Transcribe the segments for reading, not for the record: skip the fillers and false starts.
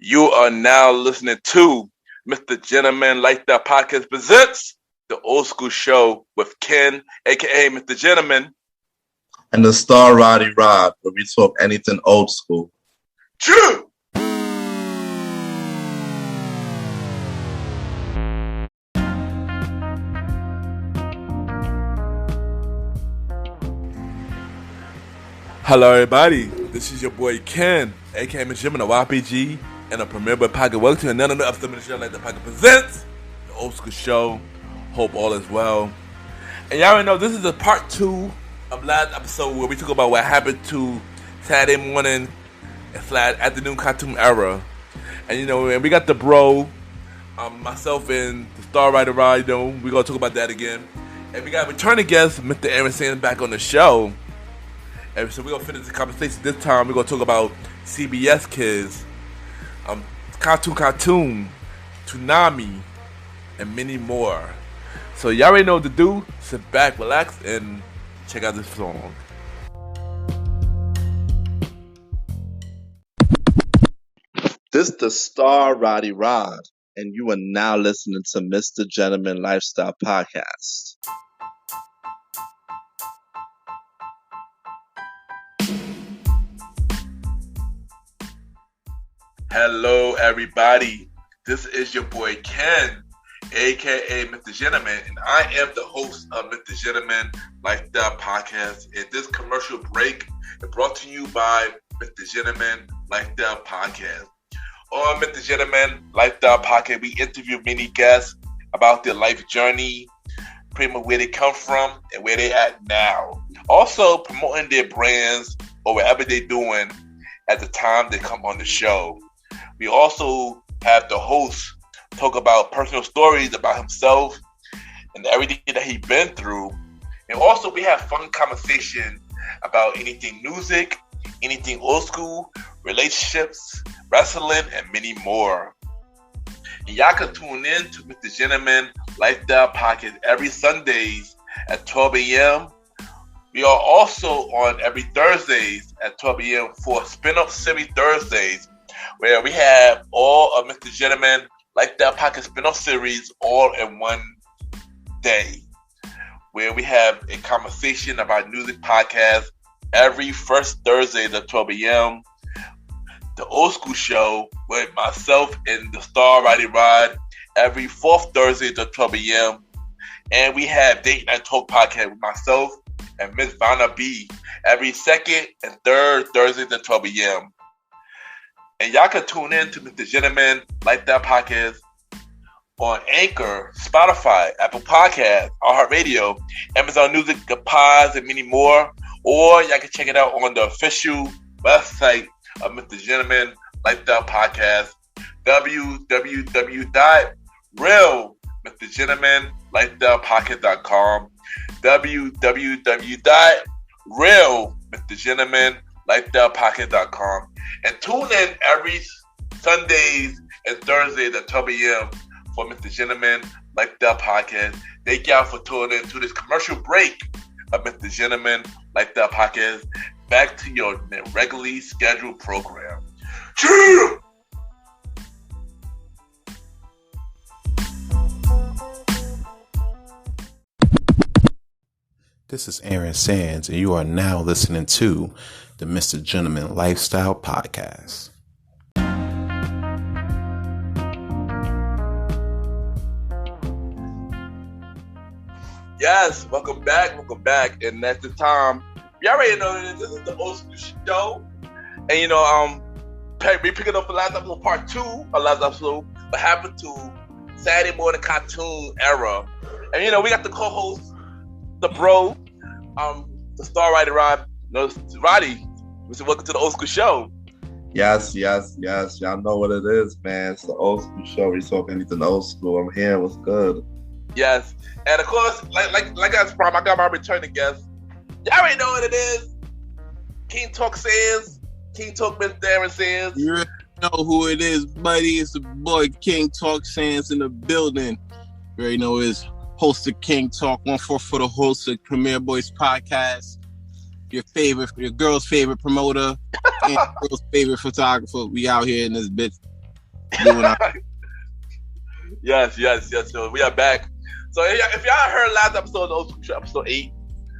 You are now listening to MrGentleman Liifestyle Podcast presents the Old School Show with Ken, aka Mr. Gentleman, and the star Roddy Rod, where we talk anything old school. True. Hello, everybody. This is your boy Ken, aka MrGentleman of YPG, and a premier boy pocket. Welcome to another episode of the show, like the Pocket presents the Old School Show. Hope all is well. And y'all already know this is a part 2 of last episode where we talk about what happened to Saturday morning and afternoon cartoon era. And and we got the bro, myself and the star Roddy Rod. We're gonna talk about that again. And we got a returning guest, Mr. Aaron Sands, back on the show. And so we're going to finish the conversation this time. We're going to talk about CBS Kids, Cartoon, Toonami, and many more. So y'all already know what to do. Sit back, relax, and check out this song. This is the star Roddy Rod, and you are now listening to MrGentleman Liifestyle Podcast. Hello, everybody. This is your boy Ken, aka Mr. Gentleman, and I am the host of MrGentleman Liifestyle Podcast. And this commercial break is brought to you by MrGentleman Liifestyle Podcast. On MrGentleman Liifestyle Podcast, we interview many guests about their life journey, pretty much where they come from and where they're at now. Also promoting their brands or whatever they're doing at the time they come on the show. We also have the host talk about personal stories about himself and everything that he's been through. And also we have fun conversation about anything music, anything old school, relationships, wrestling, and many more. And y'all can tune in to MrGentleman Liifestyle Podcast every Sundays at 12 a.m. We are also on every Thursdays at 12 a.m. for Spin-Up Series Thursdays, where we have all of MrGentleman Liifestyle Podcast spin-off series all in one day, where we have a conversation about music podcast every first Thursday at 12 a.m. The Old School Show with myself and the star Roddy Rod every fourth Thursday at 12 a.m. And we have Date Night Talk Podcast with myself and Miss Vanna B every second and third Thursdays at 12 a.m. And y'all can tune in to MrGentleman Liifestyle Podcast on Anchor, Spotify, Apple Podcasts, iHeartRadio, Amazon Music, the Pods, and many more. Or y'all can check it out on the official website of MrGentleman Liifestyle Podcast, www.realmrgentlemanlifestylepodcast.com, www.realmrgentlemanlifestylepodcast.com. And tune in every Sundays and Thursdays at 12 a.m. for MrGentleman Liifestyle Podcast. Thank y'all for tuning in to this commercial break of MrGentleman Liifestyle Podcast. Back to your regularly scheduled program. Cheers! This is Aaron Sands, and you are now listening to the MrGentleman Liifestyle Podcast. Yes, welcome back. And at the time, you already know that this is the Old School Show. And we picking up the last episode, part 2 of last episode, what happened to Saturday morning cartoon era. And we got the co-host, the bro, the star Roddy Rod. Roddy, welcome to the Old School Show. Yes. Y'all know what it is, man. It's the Old School Show. We talk anything old school. I'm here. What's good? Yes. And of course, like I promised, I got my returning guest. Y'all already know what it is. King Talk Sands. King Talk Mr. Aaron Sands. You already know who it is, buddy. It's the boy King Talk Sands in the building. You already know it's host of King Talk, 1-4 for the host of Premier Boys Podcast. Your girl's favorite promoter and your girl's favorite photographer. We out here in this bitch doing our Yes. So we are back. So if y'all heard last episode, episode 8,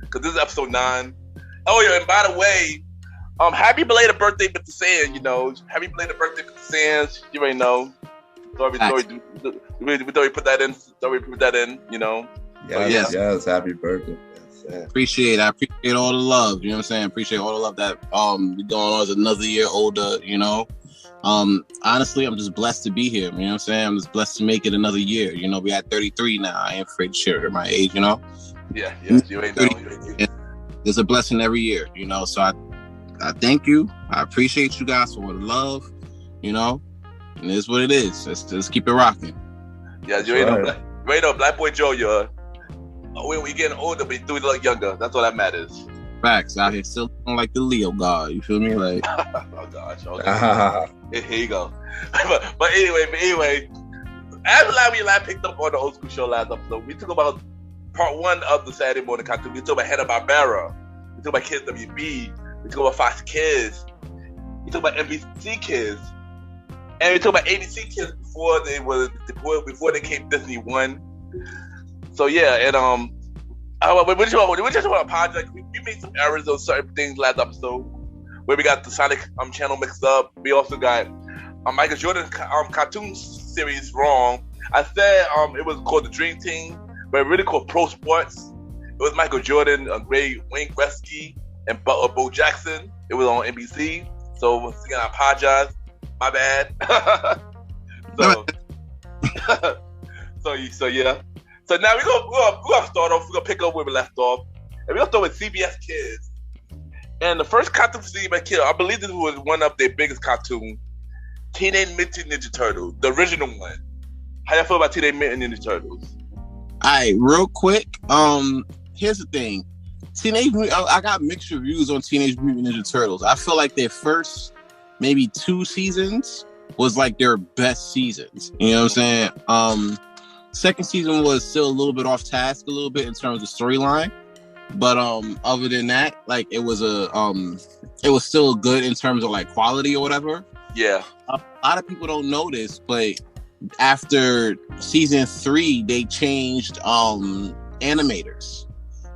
because this is episode 9. Oh yeah, and by the way, happy belated birthday, Mr. Sands. You know, happy belated birthday, Mr. Sands. You already know. We thought we put that in. You know. Yes. Happy birthday. Yes. Appreciate all the love. You know what I'm saying? Appreciate all the love that we going on as another year older. You know. Honestly, I'm just blessed to be here. You know what I'm saying? I'm just blessed to make it another year. You know, we at 33 now. I ain't afraid to share my age. You know. Yeah. You ain't know. There's a blessing every year. You know. So I thank you. I appreciate you guys for the love. You know. And it's what it is. Let's keep it rocking. Yeah, you ain't know Black Boy Joe, when we getting older, we do look younger. That's all that matters. Facts. Out here still looking like the Leo god. You feel me? Like oh gosh. Okay. Here you go. but anyway, as we picked up on the old school show last episode, we talked about part 1 of the Saturday morning cartoon. We talked about Hanna-Barbera. We talked about Kids WB. We talked about Fox Kids. We talked about NBC Kids. And we talked about ABC Kids before they came Disney One. So yeah, and we just want to apologize. We made some errors on certain things last episode, where we got the Sonic channel mixed up. We also got Michael Jordan cartoon series wrong. I said it was called the Dream Team, but it really called Pro Sports. It was Michael Jordan, Wayne Gretzky, and Bo Jackson. It was on NBC. So once again, I apologize. My bad. So yeah. So now we're gonna start off. We're gonna pick up where we left off, and we're gonna start with CBS Kids. And the first cartoon for CBS Kids, I believe this was one of their biggest cartoons, Teenage Mutant Ninja Turtles, the original one. How y'all feel about Teenage Mutant Ninja Turtles? All right, real quick. Here's the thing. I got mixed reviews on Teenage Mutant Ninja Turtles. I feel like their first maybe 2 seasons was like their best seasons. You know what I'm saying? Second season was still a little bit off task, a little bit in terms of storyline, but other than that, like it was still good in terms of like quality or whatever. Yeah. A lot of people don't know this, but after season 3, they changed animators,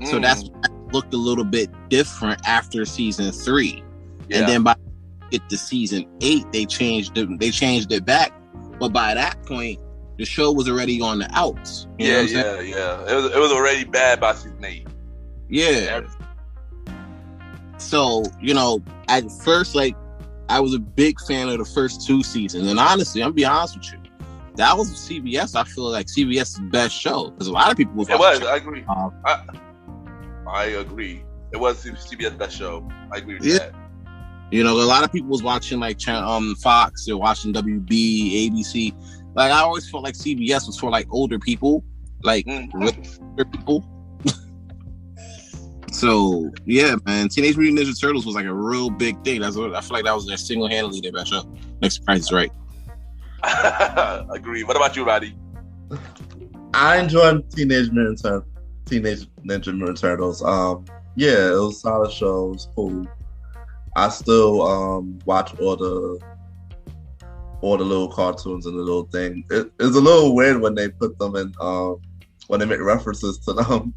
so that's looked a little bit different after season 3, and then by to season 8, they changed it back, but by that point, the show was already on the outs. Yeah. It was already bad by season 8. Yeah. So, you know, at first, like, I was a big fan of the first 2 seasons. And honestly, I'm gonna be honest with you, that was CBS. I feel like CBS's best show. Because a lot of people was watching. I agree. I agree. It was CBS's best show. I agree with that. You know, a lot of people was watching, like, Fox. They're watching WB, ABC. Like, I always felt like CBS was for, like, older people. Like, older people. So, yeah, man. Teenage Mutant Ninja Turtles was, like, a real big thing. I feel like that was their single-handedly their best show. Next Price is Right. Agree. What about you, Roddy? I enjoyed Teenage Ninja Turtles. Yeah, it was a solid show. It was cool. I still watch all the little cartoons and the little thing. It's a little weird when they put them in, when they make references to them,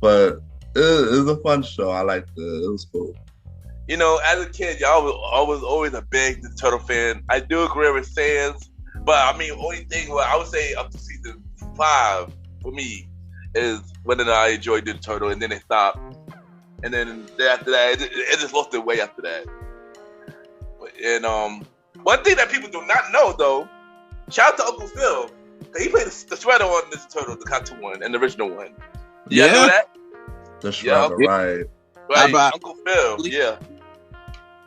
but it was a fun show. I liked it. It was cool. You know, as a kid, y'all was always a big Turtle fan. I do agree with Sands, but I mean, only thing I would say up to season 5 for me is when I enjoyed the Turtle, and then they stopped, and then after that, it just lost their way after that. And one thing that people do not know, though, shout out to Uncle Phil. He played the shredder on this Turtle, the cartoon one, and the original one. You know that? The shredder, right. Right, Uncle Phil, yeah.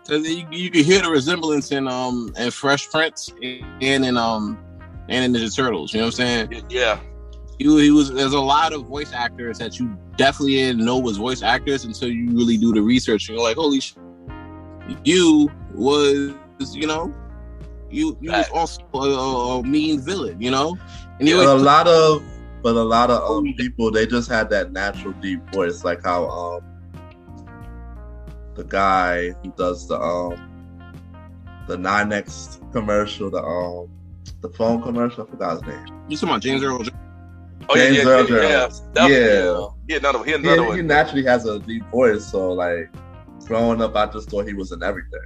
So you can hear the resemblance in Fresh Prince and in Ninja Turtles. You know what I'm saying? Yeah. He was. There's a lot of voice actors that you definitely didn't know was voice actors until you really do the research. And you're like, holy shit, you was, you know, you was also a mean villain, you know. And but a lot of people, they just had that natural deep voice, like how the guy who does the Nynex commercial, The phone commercial. I forgot his name. You talking about James Earl Jones? Oh James Earl Jones. He another one. He naturally has a deep voice, so like growing up, I just thought he was in everything.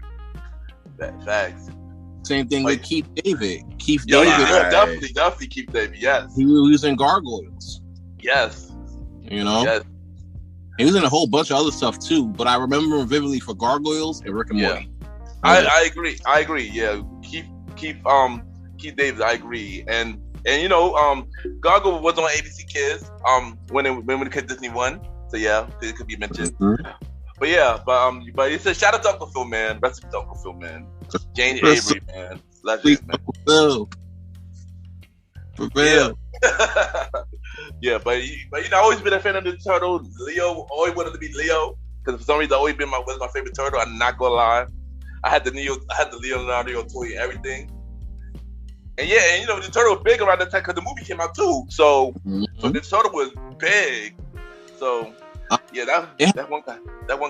Facts. Same thing with Keith David. Definitely Keith David. Yes, he was in Gargoyles. Yes, Yes. He was in a whole bunch of other stuff too, but I remember him vividly for Gargoyles and Rick and Morty. I agree. Yeah, Keith David. I agree. And Gargoyle was on ABC Kids. When it came Disney One. So yeah, it could be mentioned. Mm-hmm. But it's a shout out to Uncle Phil, man. Rest in peace, Uncle Phil, man. Jane Avery, man. Legend, man. For real. Yeah, but I've always been a fan of the Turtles. Leo, always wanted to be Leo because for some reason always been my favorite turtle. I'm not gonna lie. I had the Leonardo toy and everything. And the turtle was big around that time because the movie came out too. So the turtle was big. So that one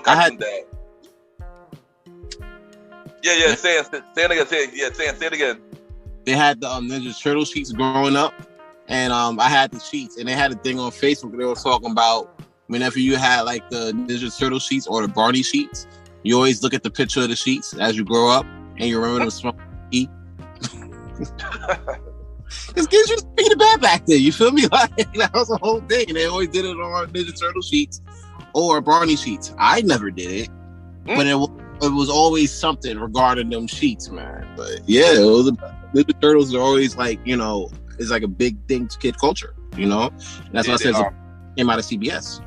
guy from that. Yeah. Say it again. They had the Ninja Turtle sheets growing up, and I had the sheets, and they had a thing on Facebook. They were talking about whenever you had like the Ninja Turtle sheets or the Barney sheets, you always look at the picture of the sheets as you grow up, and you remember them smoking. This gives you speaking of bad back then. You feel me? Like that was the whole thing, and they always did it on Ninja Turtle sheets or Barney sheets. I never did it, but it was always something regarding them sheets, man. But yeah, Ninja Turtles are always like, it's like a big thing to kid culture, And that's why I said it came out of CBS.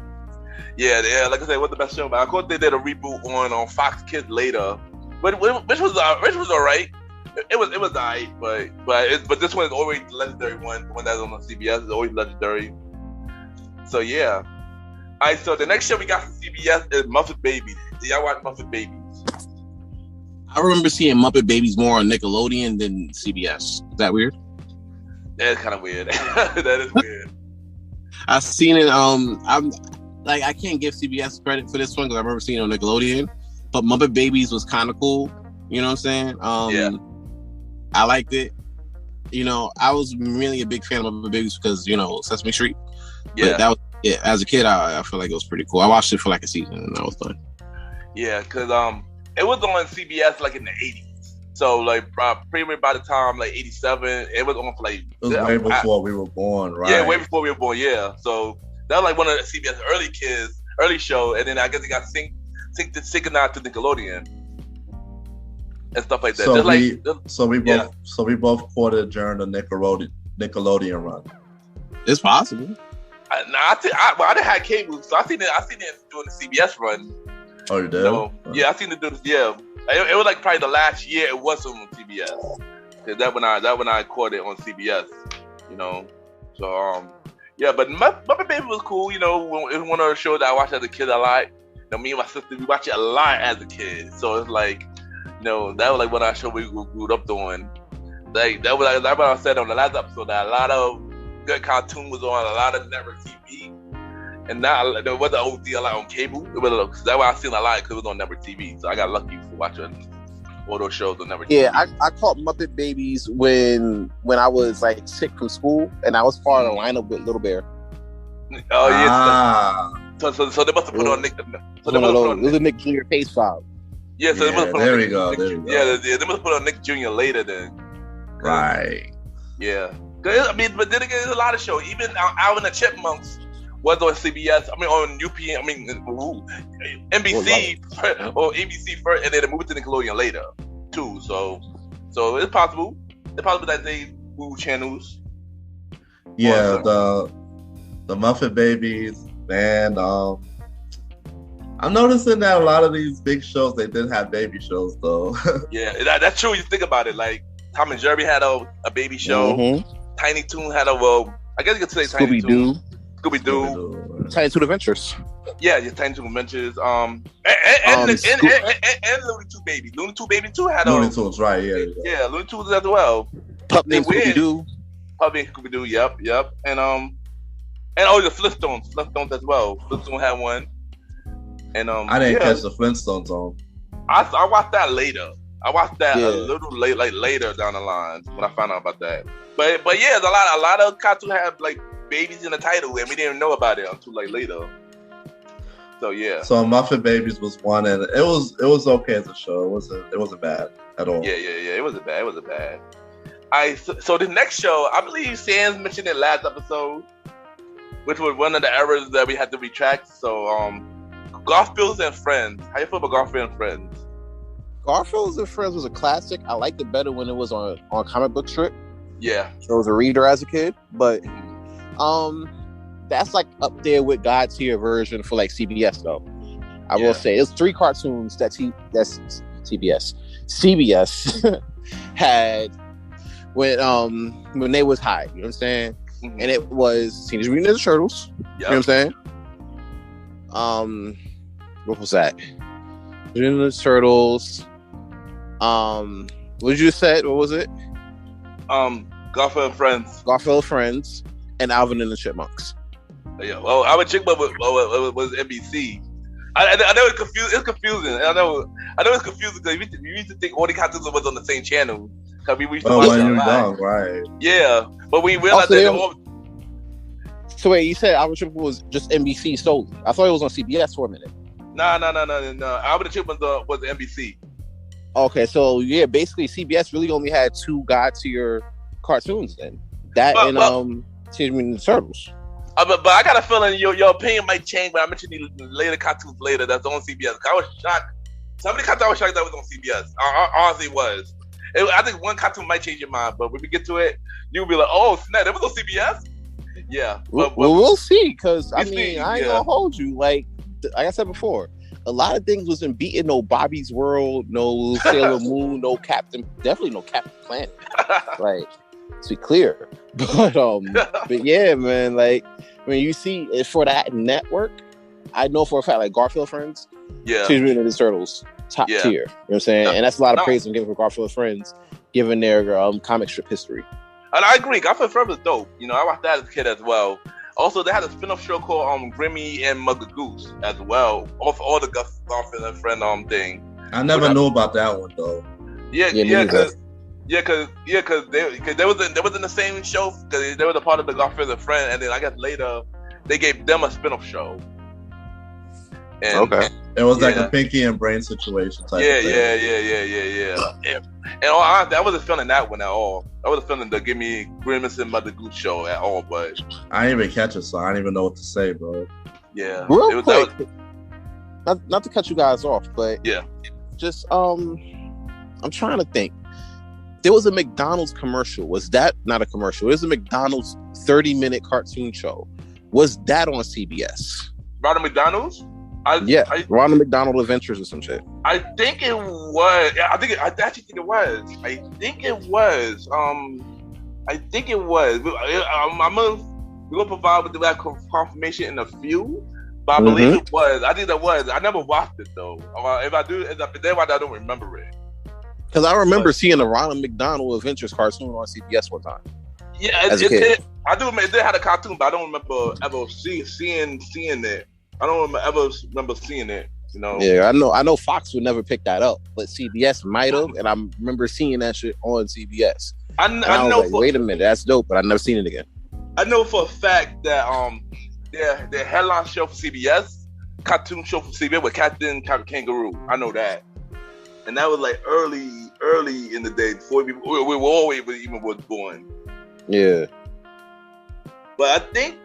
Yeah, like I said, what's the best show? But of course they did a reboot on Fox Kids later, which was alright. It was alright, but this one is always the legendary one. The one that's on CBS is always legendary. So yeah. Alright, so the next show we got from CBS is Muppet Babies. Did y'all watch Muppet Babies? I remember seeing Muppet Babies more on Nickelodeon than CBS. Is that weird? That's kind of weird. That is weird. I've seen it. I can't give CBS credit for this one because I remember seeing it on Nickelodeon. But Muppet Babies was kind of cool. You know what I'm saying? I liked it. I was really a big fan of Muppet Babies because Sesame Street. Yeah, but that was as a kid. I feel like it was pretty cool. I watched it for like a season and that was fun. Yeah, because it was on CBS like in the 80s. So like pretty much by the time like 87, it was on for like. It was way before we were born, right? Yeah, way before we were born. Yeah, so that was like one of the CBS early show, and then I guess it got synchronized to Nickelodeon and stuff like that. So we both caught it during the Nickelodeon run. It's possible. I didn't have cable, so I seen it during the CBS run. Oh, you did? Yeah, I seen it do this. Yeah, it was like probably the last year it was on CBS. Cause that when I caught it on CBS, So but Muppet Baby was cool. It was one of the shows that I watched as a kid a lot. Me and my sister we watched it a lot as a kid. So it's like, that was like one of the shows we grew up doing. Like that was like what I said on the last episode that a lot of good cartoon was on a lot of network TV. And now there was an OD a lot on cable. That's why I seen a lot because it was on network TV. So I got lucky for watching all those shows on network TV. Yeah, I caught Muppet Babies when I was like sick from school, and I was part of the lineup with Little Bear. Oh yeah. So they must have put on Nick. So they must have put on Nick Jr. Pace File. Yeah, so they must have put on Nick. There we go. Yeah, they must have put on Nick Jr. later then. Right. Yeah. But then again, there's a lot of shows. Even Alvin and the Chipmunks was on CBS. On NBC or ABC first, and then they moved to Nickelodeon later too. So it's possible. It's possible that they move channels. Yeah, the Muppet Babies, man. I'm noticing that a lot of these big shows they did have baby shows though. Yeah, that's true. You think about it, like Tom and Jerry had a baby show. Mm-hmm. Tiny Toon had I guess you could say Tiny Toon. Scooby-Doo. Tiny Toon Adventures. Yeah, Tiny Toon Adventures. And Looney Tunes Baby. Looney Tunes Baby too had Looney Tunes, right? Yeah. Yeah, Looney Tunes as well. Pup named Scooby-Doo. Yep. And the Flintstones as well. Flintstones had one. And I didn't catch the Flintstones on. I watched that later. I watched that Yeah. a little later down the line when I found out about that. But yeah, a lot of cartoons have like babies in the title, and we didn't know about it until like later. So yeah. So Muffin Babies was one, and it was okay as a show. It wasn't bad at all. Yeah. It wasn't bad. So the next show, I believe Sans mentioned it last episode, which was one of the errors that we had to retract. So Garfield and Friends. How you feel about Garfield and Friends? Garfield and Friends was a classic. I liked it better when it was on comic book strip. Yeah. So I was a reader as a kid, but that's like up there with God tier version for like CBS though. I will say it's 3 cartoons that's CBS had when they was high. You know what I'm saying? Mm-hmm. And it was Teenage Mutant Ninja Turtles. Yep. You know what I'm saying? What was that? Ninja Turtles. What did you say? What was it? Garfield and Friends. Garfield and Friends and Alvin and the Chipmunks. Yeah. Well, I would check, but was NBC. I know it's confusing. It's confusing. I know it's confusing because we used to think all the cartoons was on the same channel. Cause we used to watch when it you're live. young, right? Yeah, but we realized that. So wait, you said Alvin Chip was just NBC solely? I thought it was on CBS for a minute. No. Alvin and Chip was NBC. Okay, so yeah, basically CBS really only had 2 God tier cartoons then. That and Teenage Mutant Ninja Turtles. But I got a feeling your opinion might change when I mention these later cartoons later that's on CBS. I was shocked. Some of the cartoons I was shocked that was on CBS. I honestly was. I think one cartoon might change your mind, but when we get to it, you'll be like, "Oh snap, that was on CBS." Yeah, well, we'll see. Because I ain't yeah. gonna hold you. Like I said before, a lot of things wasn't beating. No Bobby's World, no Sailor Moon, definitely no Captain Planet. Like, to be clear, but yeah, man. Like when you see it for that network, I know for a fact, like Garfield Friends, Teenage Mutant Ninja Turtles, top tier. You know what I'm saying? And that's a lot of praise I'm giving for Garfield Friends, given their comic strip history. And I agree, Garfield Friends was dope. You know, I watched that as a kid as well. Also, they had a spin-off show called Grimmy and Mugger Goose as well. Off all the Garfield and Friend thing. I never knew about that one though. Because they was in the same show because they were a part of the Garfield and Friend, and then I guess later they gave them a spin-off show. And, it was like a Pinky and Brain situation type. Yeah. And all honesty, I wasn't feeling that one at all. I wasn't feeling the Give Me Grimace and Mother Goose show at all. But I didn't even catch it, so I didn't even know what to say, bro. Yeah, real quick. Not to cut you guys off, but just I'm trying to think. There was a McDonald's commercial. Was that not a commercial? It was a McDonald's 30-minute cartoon show. Was that on CBS? Ronald McDonald's? Ronald McDonald Adventures or some shit. I think it was. I actually think it was. I think it was. We're gonna provide with the confirmation in a few, but I believe it was. I think that was. I never watched it though. If I do, I don't remember it. Because I remember seeing the Ronald McDonald Adventures cartoon on CBS one time. Yeah, I do. It did have a cartoon, but I don't remember ever seeing it. I don't ever remember seeing it. You know. Yeah, I know Fox would never pick that up, but CBS might have, and I remember seeing that shit on CBS. I know. Like, wait a minute, that's dope, but I've never seen it again. I know for a fact that their headline show for CBS, cartoon show for CBS with Captain Kangaroo. I know that, and that was like early in the day before we were always even was born. Yeah, but I think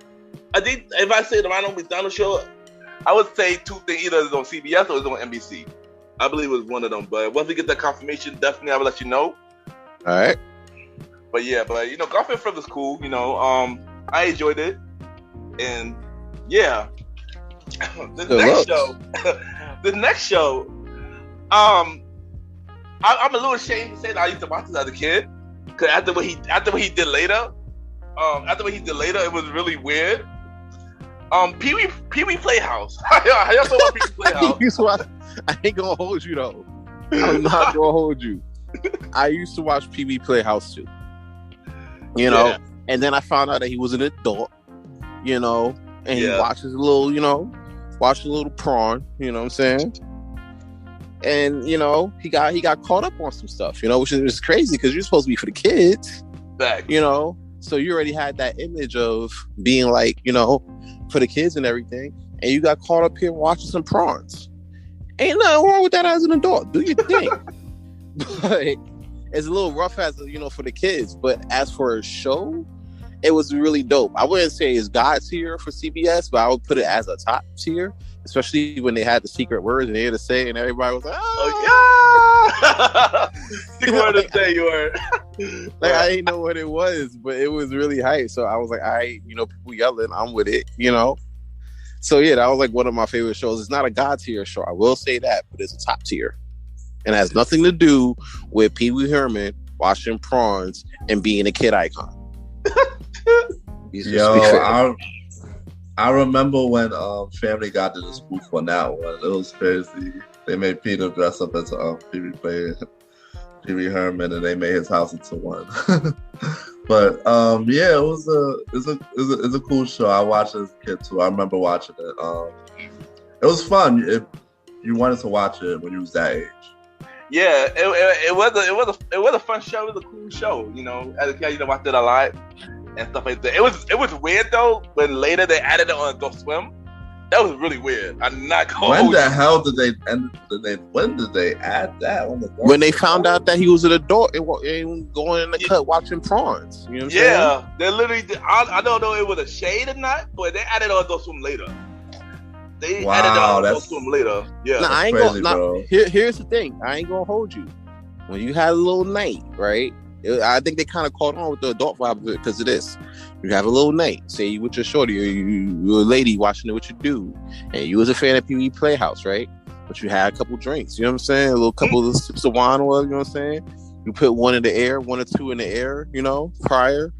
if I say the Ronald McDonald show, I would say 2 things: either it's on CBS or it's on NBC. I believe it was one of them. But once we get that confirmation, definitely I will let you know. All right. But you know, Garfield Friends was cool. You know, I enjoyed it, and yeah, this next show, I'm a little ashamed to say that I used to watch this as a kid, because after what he did later, it was really weird. Pee-wee Playhouse. How y'all feel about Pee-wee Playhouse? I ain't gonna hold you though. I'm not gonna hold you. I used to watch Pee-wee Playhouse too. You know, and then I found out that he was an adult. You know, and he watches a little, prawn. You know what I'm saying? And you know, he got caught up on some stuff, you know, which is crazy because you're supposed to be for the kids. Facts. You know, so you already had that image of being like, you know, for the kids and everything, and you got caught up here watching some prawns. Ain't nothing wrong with that as an adult. Do your thing. But it's a little rough as, you know, for the kids. But as for a show, it was really dope. I wouldn't say it's God tier for CBS, but I would put it as a top tier, especially when they had the secret words and they had to say, and everybody was like, "Oh yeah!" Secret word to say, you were like, I didn't know what it was, but it was really hype. So I was like, all right, you know, people yelling, I'm with it, you know. So yeah, that was like one of my favorite shows. It's not a God tier show, I will say that, but it's a top tier, and it has nothing to do with Pee Wee Herman washing prawns and being a kid icon. Yo, I remember when Family got to the spoof on that one. It was crazy. They made Peter dress up as Pee Wee Herman, and they made his house into one. But yeah, it's a cool show. I watched it as a kid too. I remember watching it. It was fun. You wanted to watch it when you was that age. Yeah, it was a fun show. It was a cool show. You know, as a kid, you know, watched it a lot and stuff like that. It was weird though when later they added it on Adult Swim. That was really weird. I'm not going. When the hell did they when did they add that on the? When they found out that he was an adult and going in the cut watching prawns. You know what I'm saying? They literally. I don't know if it was a shade or not, but they added on Adult Swim later. They added on Adult Swim later. Yeah. Now, I ain't crazy, gonna. Here's the thing. I ain't gonna hold you. When you had a little night, right? I think they kind of caught on with the adult vibe because of this. You have a little night, say you with your shorty, or you're a lady watching it with your dude, and you was a fan of Pee Wee Playhouse, right? But you had a couple drinks, you know what I'm saying? A little couple of sips of wine or whatever, you know what I'm saying? You put one in the air, one or two in the air, you know, prior,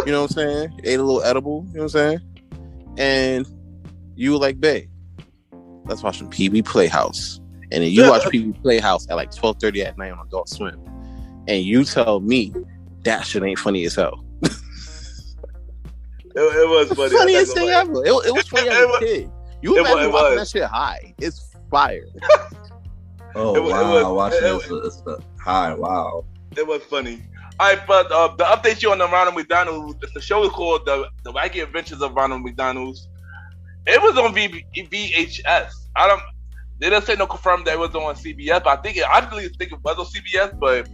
you know what I'm saying? Ate a little edible, you know what I'm saying? And you were like, babe, let's watch some Pee Wee Playhouse. And then you watch Pee Wee Playhouse at like 12:30 at night on Adult Swim. And you tell me that shit ain't funny as hell. It was funny. Funniest thing ever. It was funny as a kid. You imagine watching that shit high. It's fire. Wow, watching this high. Wow. It was funny. All right, but the update you on the Ronald McDonald, the show is called The Wacky Adventures of Ronald McDonald's. It was on VHS. They didn't say no confirmed that it was on CBS, but I really think it was on CBS, but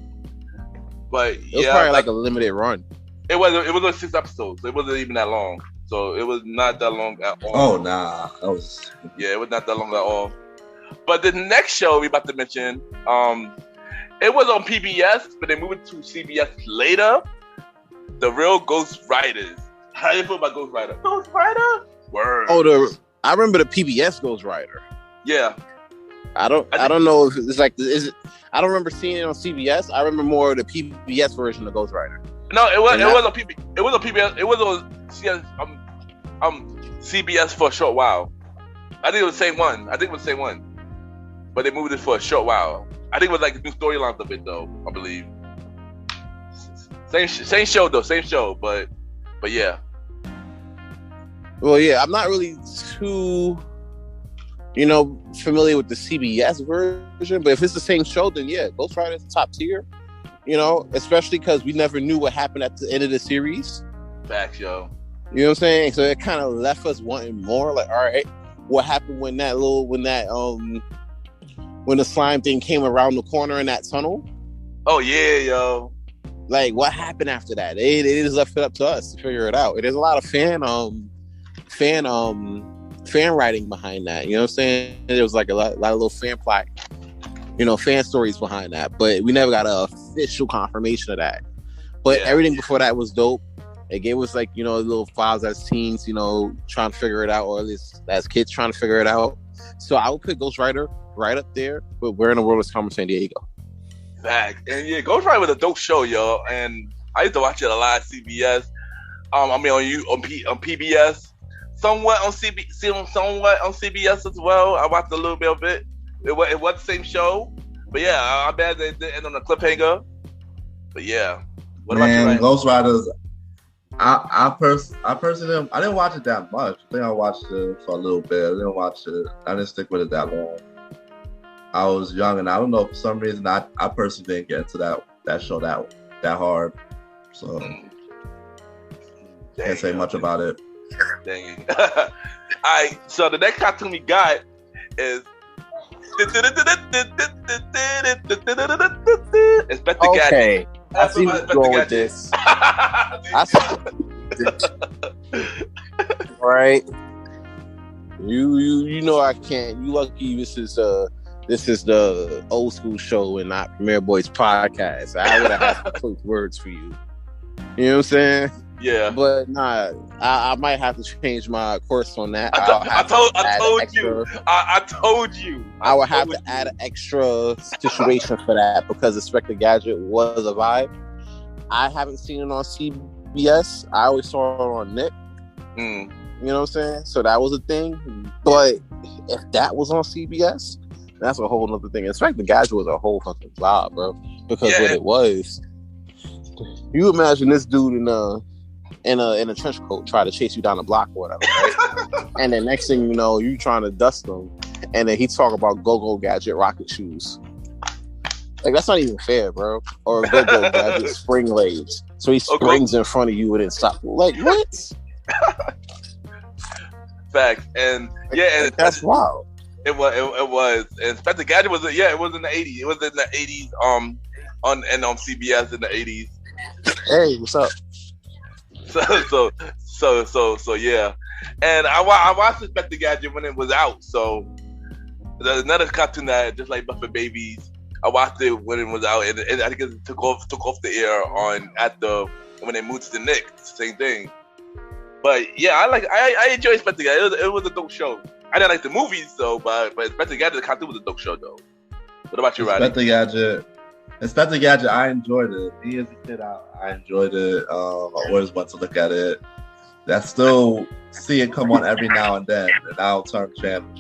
it was probably like a limited run. It was on 6 episodes. It wasn't even that long. So it was not that long at all. Oh nah. It was not that long at all. But the next show we about to mention, it was on PBS, but they moved it to CBS later. The Real Ghost Riders. How do you feel about Ghost Rider? Ghost Rider? Word. Oh, I remember the PBS Ghost Rider. Yeah. I don't know if it's like, I don't remember seeing it on CBS. I remember more of the PBS version of Ghost Rider. No, it was on PBS. It was on CBS for a short while. I think it was the same one. But they moved it for a short while. I think it was like new storylines of it though, I believe. Same show, but yeah. Well, yeah, I'm not really too, familiar with the CBS version, but if it's the same show, then yeah, Ghost Rider is top tier. Especially because we never knew what happened at the end of the series. Facts, yo. You know what I'm saying? So it kind of left us wanting more. Like, all right, what happened when the slime thing came around the corner in that tunnel? Oh yeah, yo. Like, what happened after that? They just left it up to us to figure it out. And there's a lot of fan writing behind that. You know what I'm saying? There was like a lot of little fan plot. Fan stories behind that, but we never got an official confirmation of that. But everything before that was dope. It gave us like, little files as teens, trying to figure it out, or at least as kids trying to figure it out. So I would put Ghost Rider right up there, but Where in the World is Carmen Sandiego? Fact. And yeah, Ghost Rider was a dope show, yo. And I used to watch it a lot at CBS. On PBS, somewhat on CBS as well. I watched a little bit of it. It was the same show, but yeah, I bet they did end on a cliffhanger. But yeah, what about you, Ryan? Ghost Riders. I personally I didn't watch it that much. I think I watched it for a little bit. I didn't stick with it that long. I was young, and I don't know, for some reason I personally didn't get into that show that hard. So can't say much about it. Dang. All right, so the next cartoon we got is Inspector Gadget. Okay, I see what's going with this. Right. You know I can't. You lucky this is the old school show and not Premier Boys podcast. I would have had some quick words for you. You know what I'm saying? Yeah. But nah, I might have to change my course on that. I told you. I would have to add an extra situation for that because Inspector Gadget was a vibe. I haven't seen it on CBS. I always saw it on Nick. You know what I'm saying? So that was a thing. But if that was on CBS, that's a whole other thing. Inspector Gadget was a whole fucking vibe, bro. Because what it was, you imagine this dude in a trench coat try to chase you down the block or whatever, right? And then next thing you know, you trying to dust him, and then he talk about Go-Go Gadget rocket shoes. Like, that's not even fair, bro. Or Go-Go Gadget spring legs. So he springs in front of you and then stop. Like, what? Facts. And and that's wild. It was. Inspector Gadget was it was in the 80s. It was in the 80s on CBS in the 80s. Hey, what's up? So yeah. And I watched Inspector Gadget when it was out. So there's another cartoon that just like Buffett Babies. I watched it when it was out, and I think it took off the air when they moved to the Nick. Same thing. But yeah, I enjoy Inspector Gadget. It was a dope show. I didn't like the movies though, but Inspector Gadget, the cartoon was a dope show though. What about you, Roddy? Inspector Gadget, I enjoyed it. Me as a kid, I enjoyed it. I always want to look at it. I still see it come on every now and then, and I'll turn channel.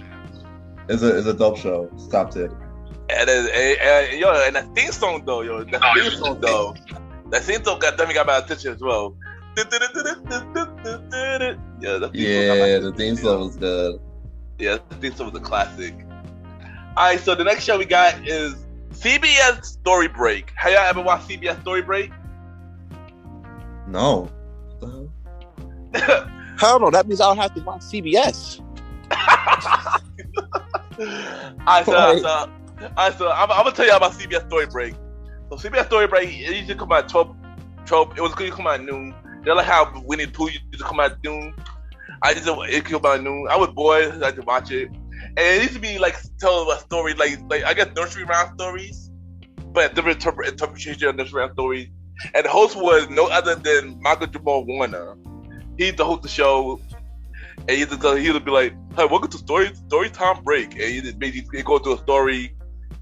It's a dope show. It's top 10. And that theme song though, that theme song definitely got my attention as well. The theme song was good. Yeah, the theme song was a classic. Alright, so the next show we got is CBS Story Break. Have y'all ever watched CBS Story Break? No. Hell no, that means I'll have to watch CBS. So I'm gonna tell you about CBS Story Break. So CBS Story Break, it used to come out 12. It was going to come out at noon. They're like how Winnie the Pooh used to come out at noon. It came out at noon. I was bored. I had to watch it. And it used to be like tell a story like I guess nursery rhyme stories, but different interpretation of nursery rhyme stories. And the host was no other than Michael Jamal Warner. He used to host the show, and he would be like, "Hey, welcome to Story Time Break," and he just basically go through a story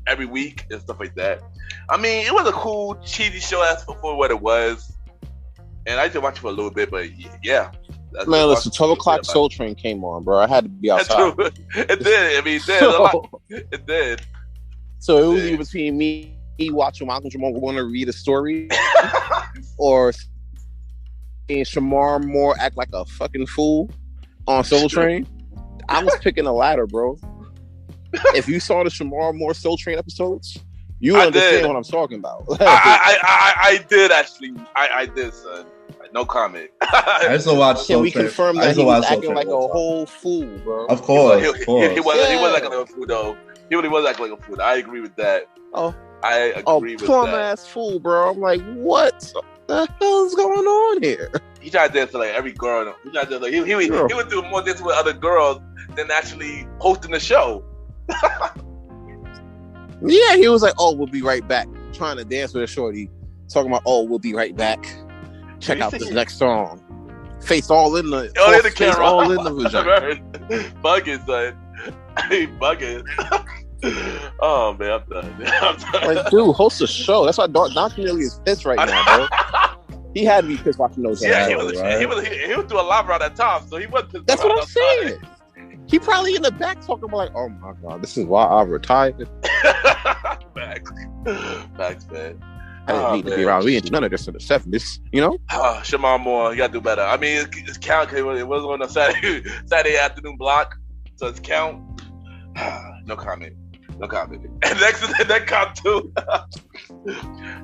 every week and stuff like that. I mean, it was a cool cheesy show as for what it was, and I used to watch it for a little bit, but yeah. Man, listen, 12 o'clock Soul Train came on, bro. I had to be outside. It did. I mean, it did. It did. So it was either between me watching Malcolm Jamal want to read a story or seeing Shamar Moore act like a fucking fool on Soul Train. I was picking the latter, bro. If you saw the Shamar Moore Soul Train episodes, you understand what I'm talking about. I did actually. I did, son. No comment. I used to watch Soul Train. Can we confirm that he was acting like a whole fool, bro? Of course. He was acting like a fool, though. He really was acting like a fool. I agree with that. I agree with that. Plum ass fool, bro. I'm like, what the hell is going on here? He tried to dance to like every girl. He tried to he would do more dance with other girls than actually hosting the show. Yeah, he was like, "Oh, we'll be right back." Trying to dance with a shorty, talking about, "Oh, we'll be right back. Check out this next song." Face all in the camera, all in the vagina. Bugging, son. Hey, bugging. Oh man, I'm done. Like, dude, host a show. That's why Don Cornelius is pissed right now, bro. He had to be pissed watching those. Yeah, he was doing a live around that time, so he wasn't pissed. That's what I'm saying. He probably in the back talking about like, "Oh my god, this is why I retired." Facts, man. I didn't need to be around. We didn't do none of this in the 70s, you know? Shamar Moore, you gotta do better. I mean, it's count because it was on a Saturday afternoon block, so it's count. No comment. No comment. And next is that cartoon.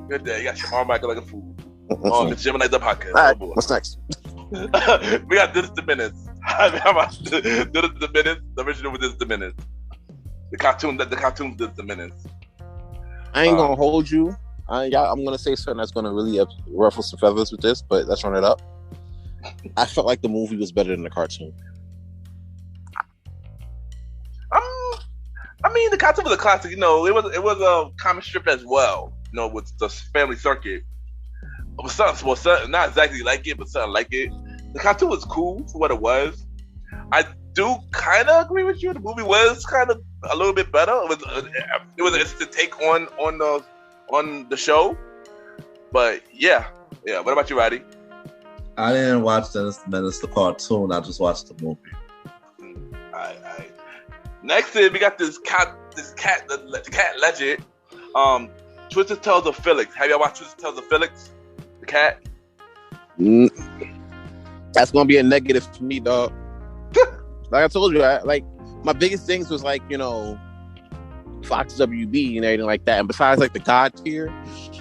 Good day. You got Shamar Michael like a fool. Oh, the Gemini the podcast. All right, boy. what's next? We got This the Menace. How about This the Menace? The original with This the Menace. The cartoon This the Menace. I ain't gonna hold you. I'm gonna say something that's gonna really ruffle some feathers with this, but let's run it up. I felt like the movie was better than the cartoon. I mean, the cartoon was a classic. You know, it was a comic strip as well. You know, with the Family Circuit. It was something not exactly like it, but something like it. The cartoon was cool for what it was. I do kind of agree with you. The movie was kind of a little bit better. It was it's the take on the show. But yeah. What about you, Roddy? I didn't watch Dennis the Menace, the cartoon. I just watched the movie. Alright. Next is we got the cat legend. Twisted Tales of Felix. Have y'all watched Twisted Tales of Felix? The cat? That's gonna be a negative for me, dog. Like I told you, my biggest things was like, you know, Fox WB and everything like that. And besides like the God tier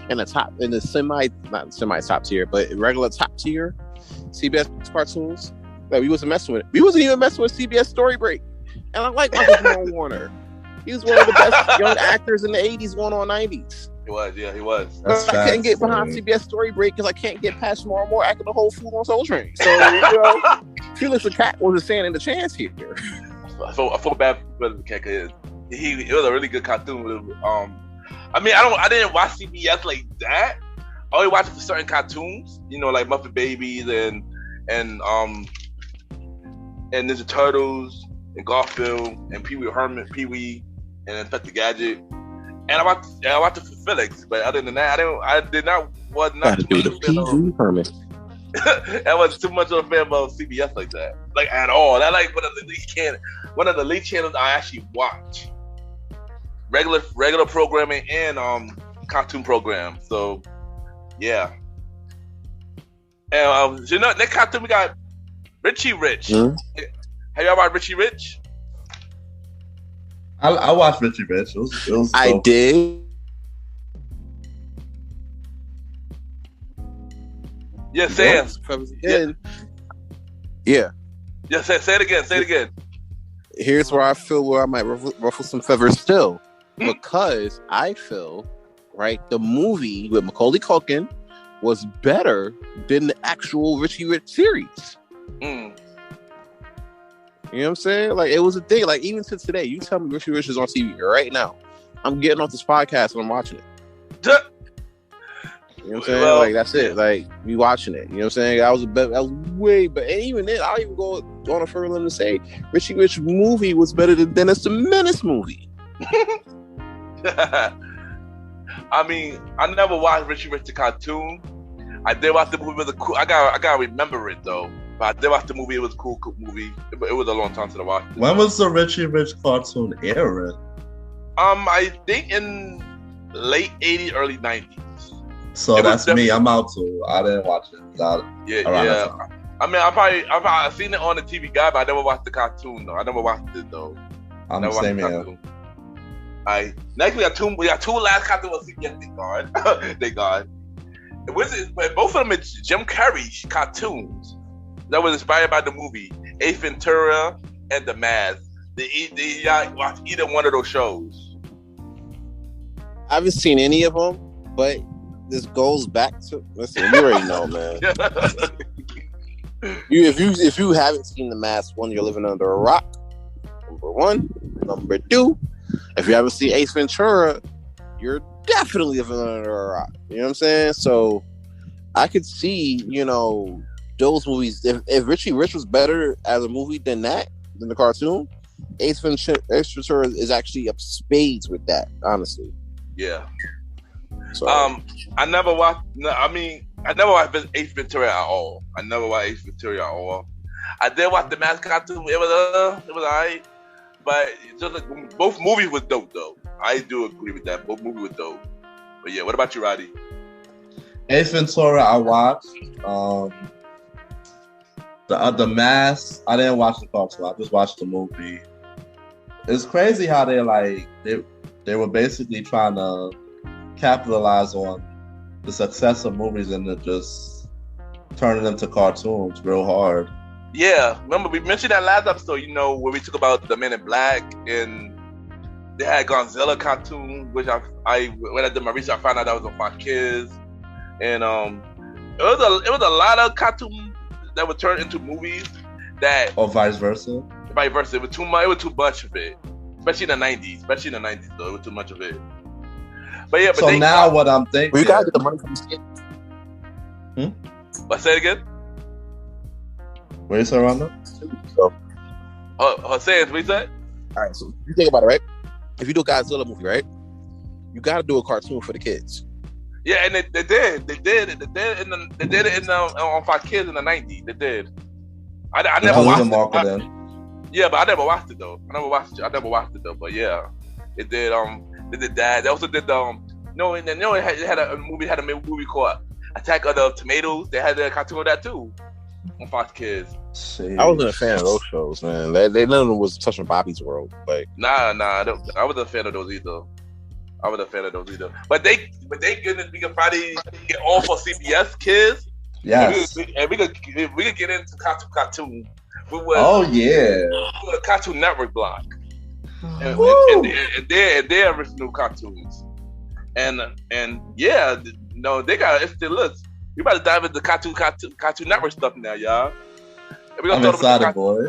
and the top and the not semi top tier, but regular top tier CBS cartoons, like we wasn't messing with it. We wasn't even messing with CBS Story Break. And I like Michael Warner. He was one of the best young actors in the 80s going on 90s. He was. I can't get behind CBS Story Break because I can't get past Tomorrow More acting the whole fool on Soul Train. So, you know, Felix the Cat wasn't standing a chance here. I feel bad for the cat because it was a really good cartoon. I mean, I didn't watch CBS like that. I only watched it for certain cartoons, you know, like Muppet Babies and Ninja Turtles and Garfield and Pee Wee and Inspector Gadget. And I watched it for Felix, but other than that, was not too much of a fan of Hermit. I wasn't too much of a fan of CBS like that, like at all. That like one of the lead channels I actually watch. Regular programming and cartoon programs. So yeah. And you know, next cartoon we got Richie Rich. Mm-hmm. Have y'all watched Richie Rich? I watched Richie Rich. It was I did. Yeah, Sam. Yeah. Yeah, say it again. Here's where I feel where I might ruffle some feathers still. Because I feel, right, the movie with Macaulay Culkin was better than the actual Richie Rich series. Mm. You know what I'm saying? Like, it was a thing. Like, even to today, you tell me Richie Rich is on TV right now. I'm getting off this podcast and I'm watching it. You know what I'm saying? Like, that's it. Like, we watching it. You know what I'm saying? That was way better. And even then, I'll even go on a further limb to say Richie Rich movie was better than Dennis the Menace movie. I mean, I never watched Richie Rich the cartoon. I did watch the movie. It was cool. I gotta remember it though. But I did watch the movie. It was a cool movie. It was a long time since I watched it. When was the Richie Rich cartoon airing? I think in late 80s, early 90s. So that's me. I'm out too. I didn't watch it. Yeah. I mean, I've seen it on the TV guide, but I never watched the cartoon though. I never watched it though. I'm the same here. Alright. Next we got two last cartoons on CBS. Thank God. Both of them are Jim Carrey cartoons that was inspired by the movie Ace Ventura and The Mask. Did y'all watch either one of those shows? I haven't seen any of them, but this goes back to listen. You already know, man. If you haven't seen The Mask, one, you're living under a rock. Number one. Number two, if you haven't seen Ace Ventura, you're definitely living under a rock. You know what I'm saying? So I could see, you know, those movies. If Richie Rich was better as a movie than the cartoon, Ace Ventura is actually up spades with that, honestly. Yeah. So, I never watched Ace Ventura at all. I did watch The Mask cartoon. It was alright, but just like, both movies was dope though. I do agree with that. Both movies were dope. But yeah, what about you, Roddy? Ace Ventura, I watched. The Mask, I didn't watch the cartoon. I just watched the movie. It's crazy how they They were basically trying to capitalize on the success of movies and then just turning them to cartoons real hard. Yeah, remember we mentioned that last episode, you know, where we talk about the Men in Black, and they had Godzilla cartoon, which I when I did my research, I found out that was on Fox Kids, and it was a lot of cartoons that were turned into movies that, or vice versa. Vice versa, it was too much. It was too much of it, especially in the '90s. Though it was too much of it. But yeah, so now what I'm thinking, we gotta get the money from the kids. Let's say it again. What you say, Rondo? So, Jose, what you said? all right, so you think about it, right? If you do a Godzilla movie, right, you gotta do a cartoon for the kids. Yeah, and they did it on Fox Kids in the '90s. They did. I never watched it. Yeah, but I never watched it though. I never watched it though. But yeah, it did. They did that. They also did it had a movie called Attack of the Tomatoes. They had a cartoon of that too on Fox Kids. I wasn't a fan of those shows, man. They none of them was touching Bobby's World. Like, I wasn't a fan of those either. But we can probably get all for CBS Kids. Yes. And we could get into cartoon. A Cartoon Network block. And their original cartoons. And yeah, no, they got it's still looks. We about to dive into Cartoon Network stuff now, y'all. And I'm excited, boy.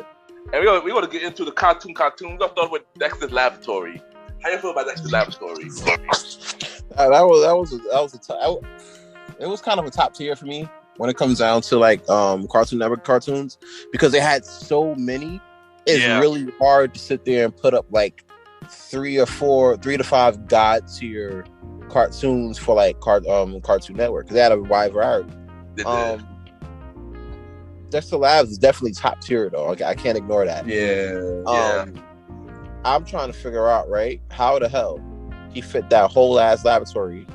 And we're gonna get into the cartoon. We're gonna start with Dexter's Laboratory. How you feel about Dexter's Laboratory? It was kind of a top tier for me when it comes down to like Cartoon Network cartoons, because they had so many. It's really hard to sit there and put up like 3 to 5 god tier cartoons for like Cartoon Network, because they had a wide variety. Dexter Labs is definitely top tier though. Okay, I can't ignore that. I'm trying to figure out, right, how the hell he fit that whole ass laboratory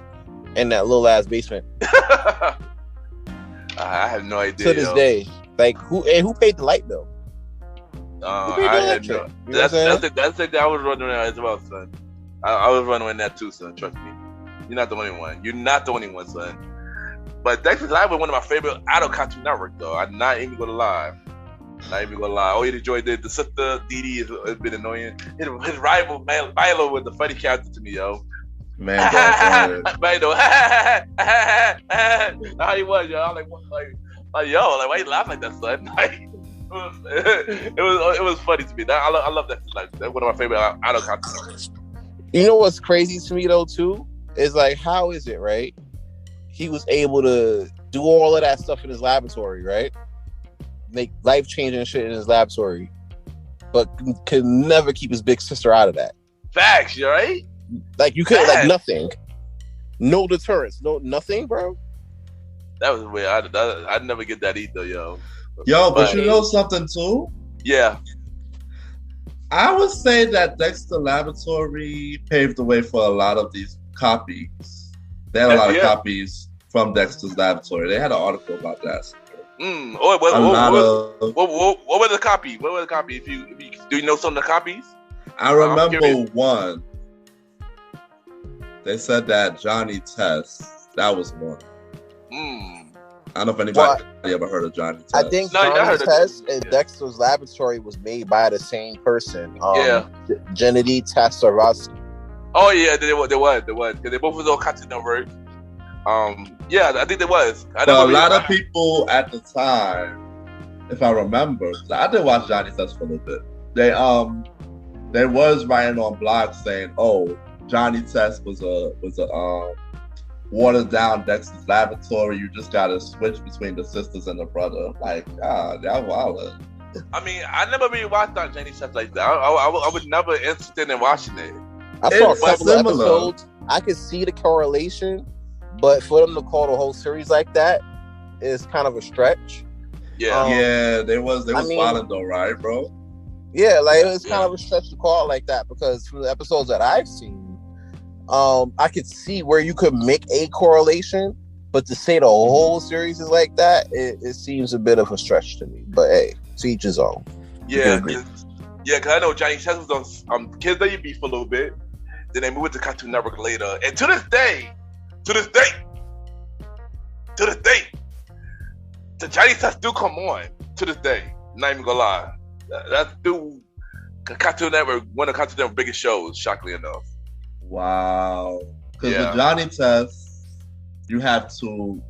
in that little ass basement. I have no idea. To this day, like who paid the light bill? I had no. That's the thing I was running around as well, son. I was running with that too, son. Trust me. You're not the only one. Son. But Dexter's Lab was one of my favorite out of Cartoon Network, though. I'm not even gonna lie. Oh, you enjoyed the sister Dee Dee has been annoying. His rival Milo was the funny character to me, yo. Man, Milo, how he was, yo. I'm like, why you laugh like that, son? Like, it was funny to me. I love that. Like, that's one of my favorite out of Cartoon Network. You know what's crazy to me though too is like, how is it, right? He was able to do all of that stuff in his laboratory, right? Make life-changing shit in his laboratory, but could never keep his big sister out of that. Facts, you right? Like, you could, like, nothing. No deterrence. Nothing, bro. That was weird. I'd never get that either, yo. But you know something, too? Yeah. I would say that Dexter Laboratory paved the way for a lot of these copies. They had a lot of copies from Dexter's Laboratory. They had an article about that. What were the copy? What were the copy? If you do you know some of the copies? I remember one. They said that Johnny Test. That was one. I don't know if anybody ever heard of Johnny Test. I think Johnny Test and Dexter's Laboratory was made by the same person. Gennady Tastarovsky. Oh yeah, they was because they both was on Cartoon Network. Yeah, I think there was. A lot of people at the time, if I remember, I did watch Johnny Test for a little bit. They was writing on blogs saying, "Oh, Johnny Test was a watered down Dexter's Laboratory. You just gotta switch between the sisters and the brother." Like, that wild. I mean, I never really watched on Johnny Test like that. I was never interested in watching it. I saw a couple of episodes. I could see the correlation. But for them to call the whole series like that is kind of a stretch. Yeah, they was wilding though, right, bro? Yeah, like it was kind of a stretch to call it like that, because from the episodes that I've seen, I could see where you could make a correlation, but to say the whole series is like that, it seems a bit of a stretch to me. But hey, to each his own. Yeah, because I know Johnny Test was on Kids WB for a little bit. Then they moved to Cartoon Network later. And to this day, the Johnny Test do come on to this day. Not even gonna lie. That's still Cartoon Network, one of Cartoon Network's biggest shows, shockingly enough. Wow. Because the Johnny Test, you have two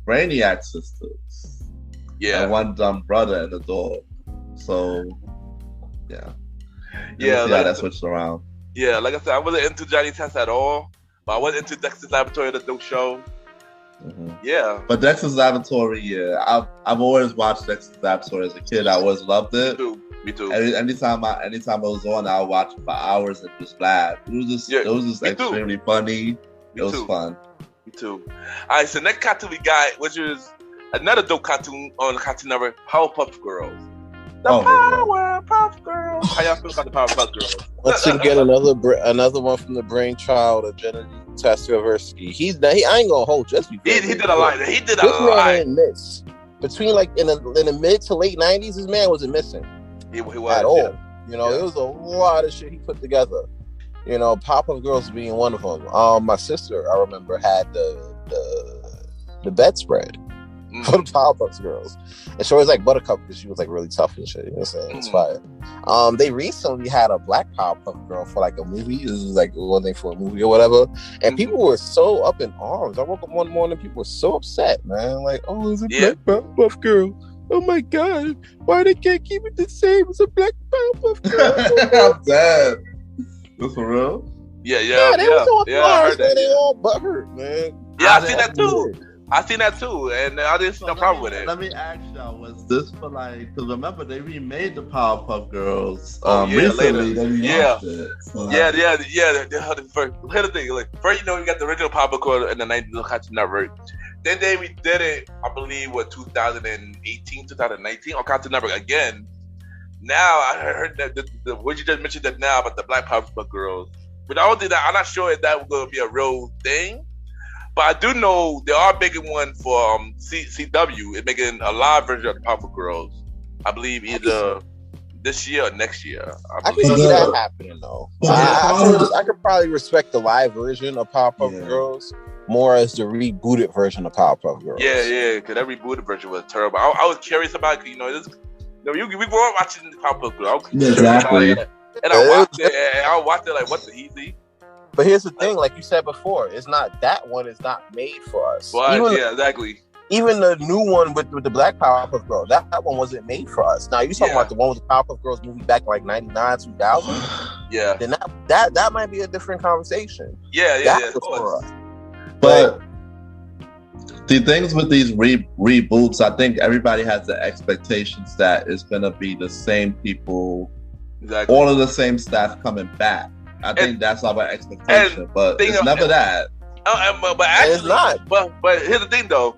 Brainiac sisters. Yeah. And one dumb brother and a dog. So, yeah. Yeah. See how that switched around. Yeah, like I said, I wasn't into Johnny Test at all. But I was into Dexter's Laboratory, the dope show. Mm-hmm. Yeah. But Dexter's Laboratory, yeah. I've always watched Dexter's Laboratory as a kid. I always loved it. Me too. Anytime it was on, I would watch it for hours and just laugh. It was just extremely funny. It was fun. Me too. All right, so next cartoon we got, which is another dope cartoon on the Cartoon Network, Powerpuff Girls. Powerpuff Girls. How y'all feel about the Powerpuff Girls? Once again, another one from the brainchild of Jenny Taskiversity. I ain't gonna hold you. He did a lot. This man didn't miss. Between like in the mid to late 90s, this man wasn't missing. He was at all. Yeah. You know, it was a lot of shit he put together. You know, Powerpuff Girls being one of them. My sister, I remember, had the bedspread for the Powerpuff Girls, and she was like Buttercup because she was like really tough and shit. You know what I'm saying? It's fire. They recently had a black Powerpuff Girl for like a movie. This was like one thing for a movie or whatever, and people were so up in arms. I woke up one morning, people were so upset, man. Like, oh, it's a black Powerpuff Girl. Oh my God! Why they can't keep it the same as a black Powerpuff Girl? I'm dead. This for real? Yeah. They were so man. They all butthurt, man. Yeah, I seen that too, and I didn't see no problem with it. Let me ask y'all: was this for like? Because remember, they remade the Powerpuff Girls later. recently. Here's the thing: like, first, you got the original Powerpuff Girls in the 90s on Cartoon Network. Then they redid it, I believe, 2018, 2019 on Cartoon Network again. Now I heard that what you just mentioned that now about the Black Powerpuff Girls, but I don't think that. I'm not sure if that was going to be a real thing. But I do know they are making one for CW. It's making a live version of the Powerpuff Girls. I believe either this year or next year. I can see that happening though. I could probably respect the live version of Powerpuff Girls more as the rebooted version of Powerpuff Girls. Yeah, because that rebooted version was terrible. I was curious about it, we grew up watching the Powerpuff Girls. Exactly. And I watched it, like, what the easy? But here's the thing, like you said before, that one is not made for us. Well, exactly. Even the new one with the Black Powerpuff Girl, that one wasn't made for us. Now you talking about the one with the Powerpuff Girls movie back in like 99, 2000? Yeah. Then that might be a different conversation. Yeah. For us. But the things with these reboots, I think everybody has the expectations that it's gonna be the same people, all of the same staff coming back. I think that's our expectation, but it's never that. But actually, it's not. But here's the thing, though.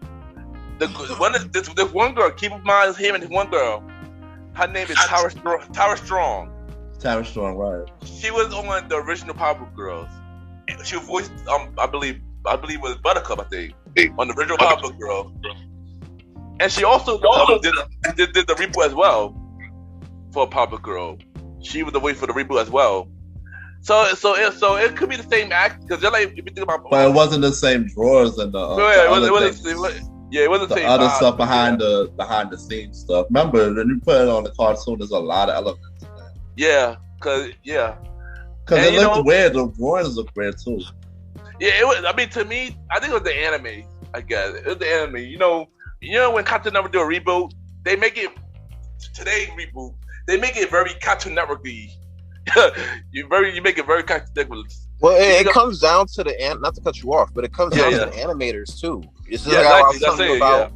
This one girl. Keep in mind, him and this one girl. Her name is Tara Strong. Tara Strong, right? She was on the original Powerpuff Girls. She voiced, I believe it was Buttercup. I think on the original Powerpuff Girl. And she also did the reboot as well for Powerpuff Girl. She was the voice for the reboot as well. So it could be the same act because they're like if you think about. But it wasn't the same drawers and the. It wasn't the same other stuff behind the scenes stuff. Remember, when you put it on the cartoon, there's a lot of elements in that. Yeah, because it looked weird. The drawings look weird too. Yeah, it was. I mean, to me, I think it was the anime. I guess it was the anime. You know when Cartoon Network do a reboot, they make it today's reboot. They make it very Cartoon Network-y. you make it very Cartoon Network. Well, it comes down to not to cut you off, but it comes down to the animators too. It's just like I was telling you about.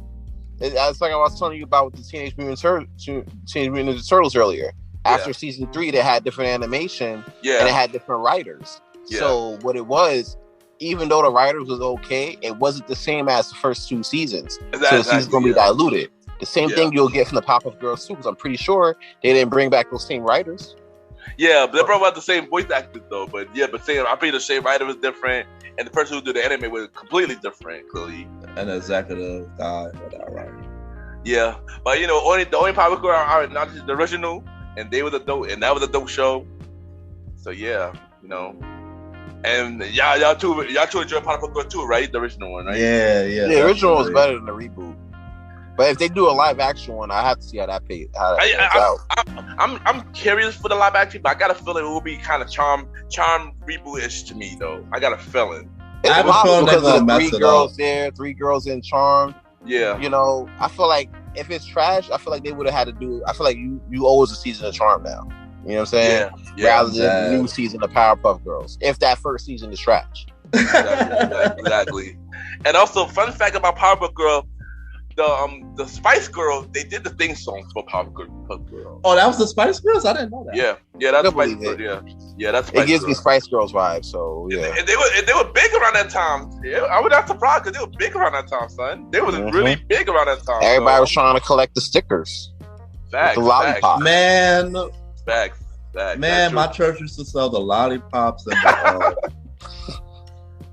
It's like I was telling you about with the Teenage Mutant Ninja Turtles earlier. After season 3, they had different animation and it had different writers. Yeah. So what it was, even though the writers was okay, it wasn't the same as the first 2 seasons. So the season's gonna be diluted. The same thing you'll get from the Powerpuff Girls too, because I'm pretty sure they didn't bring back those same writers. Yeah, but they brought out the same voice actors though. But I think the same writer was different, and the person who did the anime was completely different, clearly. And the executive guy for that writer. Yeah, but the only Powerpuff Girls are not just the original, and they was a dope, and that was a dope show. So And y'all two enjoy Powerpuff Girls too, right? The original one, right? Yeah. The original was better than the reboot. But if they do a live action one, I have to see how that plays out. I'm curious for the live action, but I got a feeling it will be kind of charm reboot-ish to me, though. I got a feeling. It's I have a feeling because they're of gonna the mess three it girls up. there, 3 girls in Charm. Yeah. You know, I feel like if it's trash, I feel like they would have had to do. I feel like you owe us a season of Charm now. You know what I'm saying? Yeah. Rather than the new season of Powerpuff Girls. If that first season is trash. Exactly. And also, fun fact about Powerpuff Girl, the Spice Girl, they did the theme song for Powerpuff Girl. Oh, that was the Spice Girls? I didn't know that. Yeah, that's Spice Girl. Yeah, that's Spice It gives Girl. me Spice Girls vibes, so yeah. And they were big around that time. Yeah, I was not surprised because they were big around that time, son. They was really big around that time. Everybody was trying to collect the stickers. Facts, the lollipop. Man, Facts. my church used to sell the lollipops and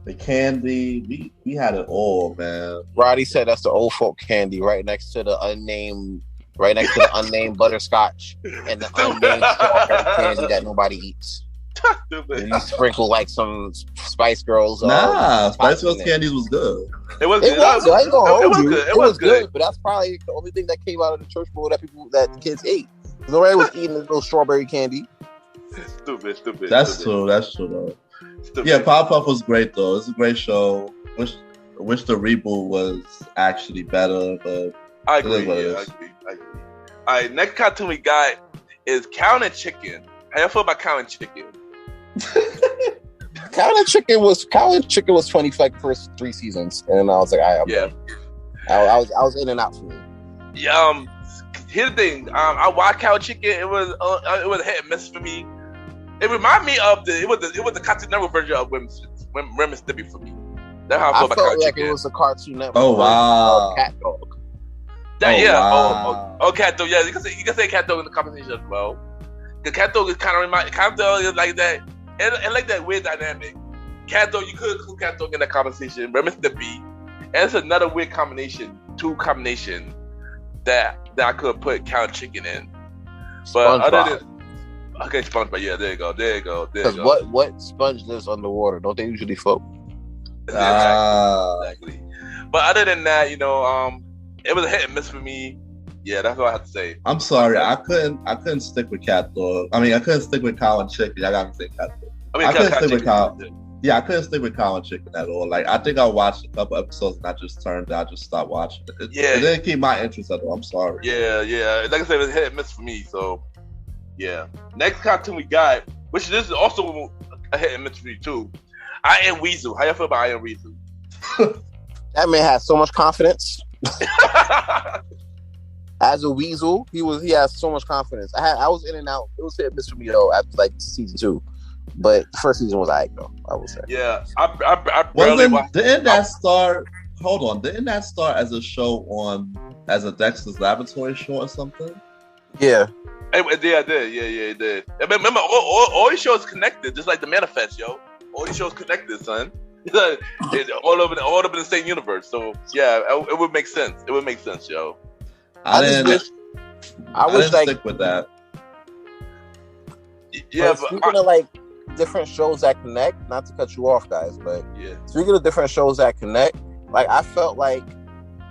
the candy. We had it all, man. Roddy said that's the old folk candy right next to the unnamed butterscotch and the unnamed strawberry candy that nobody eats. And you sprinkle like some Spice Girls. Spice Girls candies was good. It was good, but that's probably the only thing that came out of the church bowl that the kids ate. Nobody was eating a little strawberry candy. Stupid. That's true though. Stupid. Yeah, Powerpuff was great though. It's a great show. Wish the reboot was actually better, but I agree. I agree. All right, next cartoon we got is Cow and Chicken. How you feel about Cow and Chicken? Cow and Chicken was funny for like the first 3 seasons, and I was like, I was in and out for me. Yeah. Here's the thing. I watched Cow and Chicken. It was a hit and miss for me. It reminded me of it was the Cartoon Network version of Rem and Stimpy for me. That's how I feel about Cow and Chicken. It was a Cartoon Network. Oh wow. Cat Dog. Wow. Cat Dog. Yeah, you can say Cat Dog in the conversation as well. The Cat Dog is Cat Dog is like that, and like that weird dynamic. Cat Dog, you could include Cat Dog in that conversation. Rem and Stimpy, and it's another weird combination that I could put Cow and Chicken in. But other than SpongeBob, yeah, there you go. Because what sponge lives underwater? Don't they usually float? Exactly. But other than that, it was a hit and miss for me. Yeah, that's all I have to say. I'm sorry, I couldn't stick with Cat Dog. I mean, I couldn't stick with Cow and Chicken. I gotta say Cat Dog. I couldn't stick with Cow. Yeah, I couldn't stick with Cow and Chicken at all. Like, I think I watched a couple episodes and I just stopped watching it. It didn't keep my interest at all. I'm sorry. Yeah. Like I said, it was a hit and miss for me. So, yeah. Next cartoon we got, which this is also a hit and miss for me too. I Am Weasel. How you feel about I Am Weasel? That man has so much confidence. As a weasel, he has so much confidence. I was in and out. It was hit and miss for me though after like season 2. But the first season was alright though, I would say. Yeah, I barely watched. Didn't that start as a show as a Dexter's Laboratory show or something? Yeah. It did. I remember, all these shows connected, just like the Manifest, yo. All these shows connected, son. It's all over the same universe. So yeah, it would make sense. It would make sense, yo. I didn't stick with that. Yeah, but speaking of like different shows that connect, not to cut you off, guys, but speaking of different shows that connect, like I felt like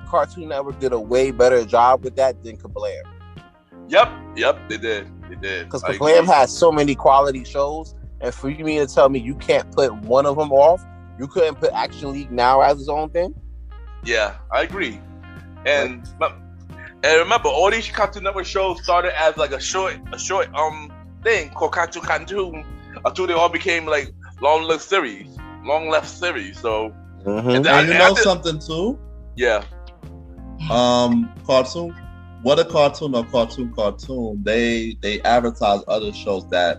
Cartoon Network did a way better job with that than Kablam. Yep, they did. Because Kablam has so many quality shows, and for me to tell me you can't put one of them off, you couldn't put Action League Now as its own thing. Yeah, I agree. And remember, all these Cartoon Network shows started as like a short thing called Cartoon until they all became like long left series. So, and you know something too? Yeah. Cartoon. What a Cartoon or Cartoon. They advertise other shows that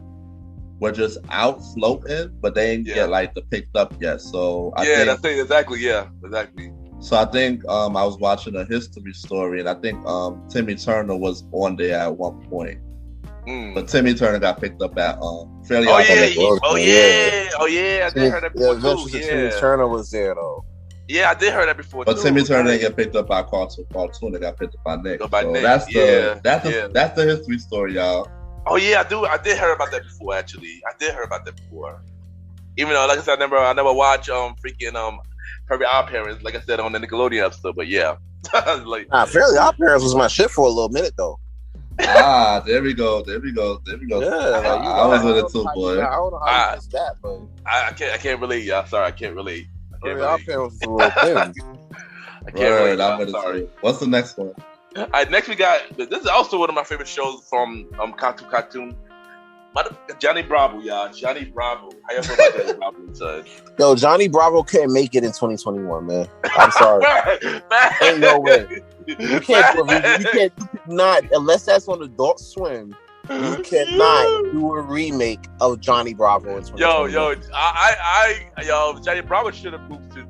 were just out floating, but they didn't get like the picked up yet. So I think, that's it, exactly. Yeah, exactly. So I think I was watching a history story, and I think Timmy Turner was on there at one point. But Timmy Turner got picked up at Fairly Odd Parents. Oh yeah! I did hear that before too. Yeah, Timmy Turner was there though. Yeah, I did hear that before but too. But Timmy Turner didn't get picked up by Cartoon. They got picked up by Nick. That's the history story, y'all. Oh yeah, I did hear about that before. Actually, I did hear about that before. Even though, like I said, I never watch Fairly Odd Parents, like I said on the Nickelodeon episode. But yeah, like Fairly Odd Parents was my shit for a little minute though. There we go. Yeah, I was with it too, boy. I don't know how you missed that, but I can't relate, y'all. Sorry, I can't relate. Fairly Odd Parents was a little thing. I can't relate. I'm with it too. What's the next one? All right, next we got. This is also one of my favorite shows from Cartoon. Johnny Bravo, y'all. Johnny Bravo. How you feel about Johnny Bravo, son? Yo, Johnny Bravo couldn't make it in 2021, man. I'm sorry. Ain't no way. You can't not unless that's on Adult Swim. You cannot do a remake of Johnny Bravo in 2021. Yo, Johnny Bravo should have moved to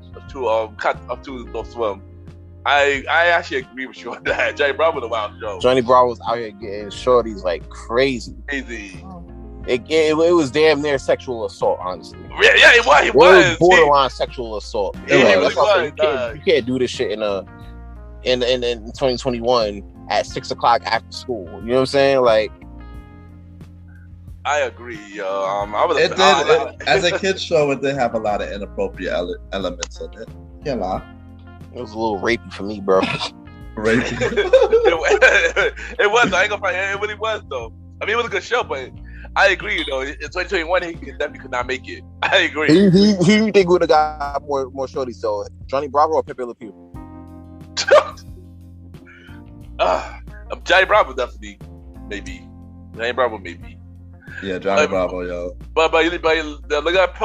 Adult Swim. I actually agree with you on that. Johnny Bravo was a wild show. Johnny Bravo's out here getting shorties like crazy. It was damn near sexual assault, honestly. Yeah, it was. Borderline sexual assault. It was. You can't do this shit in 2021 at 6:00 after school. You know what I'm saying? Like, I agree. As a kids show, it did have a lot of inappropriate elements in it. Can't lie. It was a little rapey for me, bro. Rapey. It was. I ain't gonna fight. It really was, though. I mean, it was a good show, but I agree, though. In 2021, he definitely could not make it. I agree. Who do you think would have got more shorties, so Johnny Bravo or Pepe Le Pew? Johnny Bravo definitely, maybe. Johnny Bravo, maybe. Yeah, Johnny Bravo, yo. But look at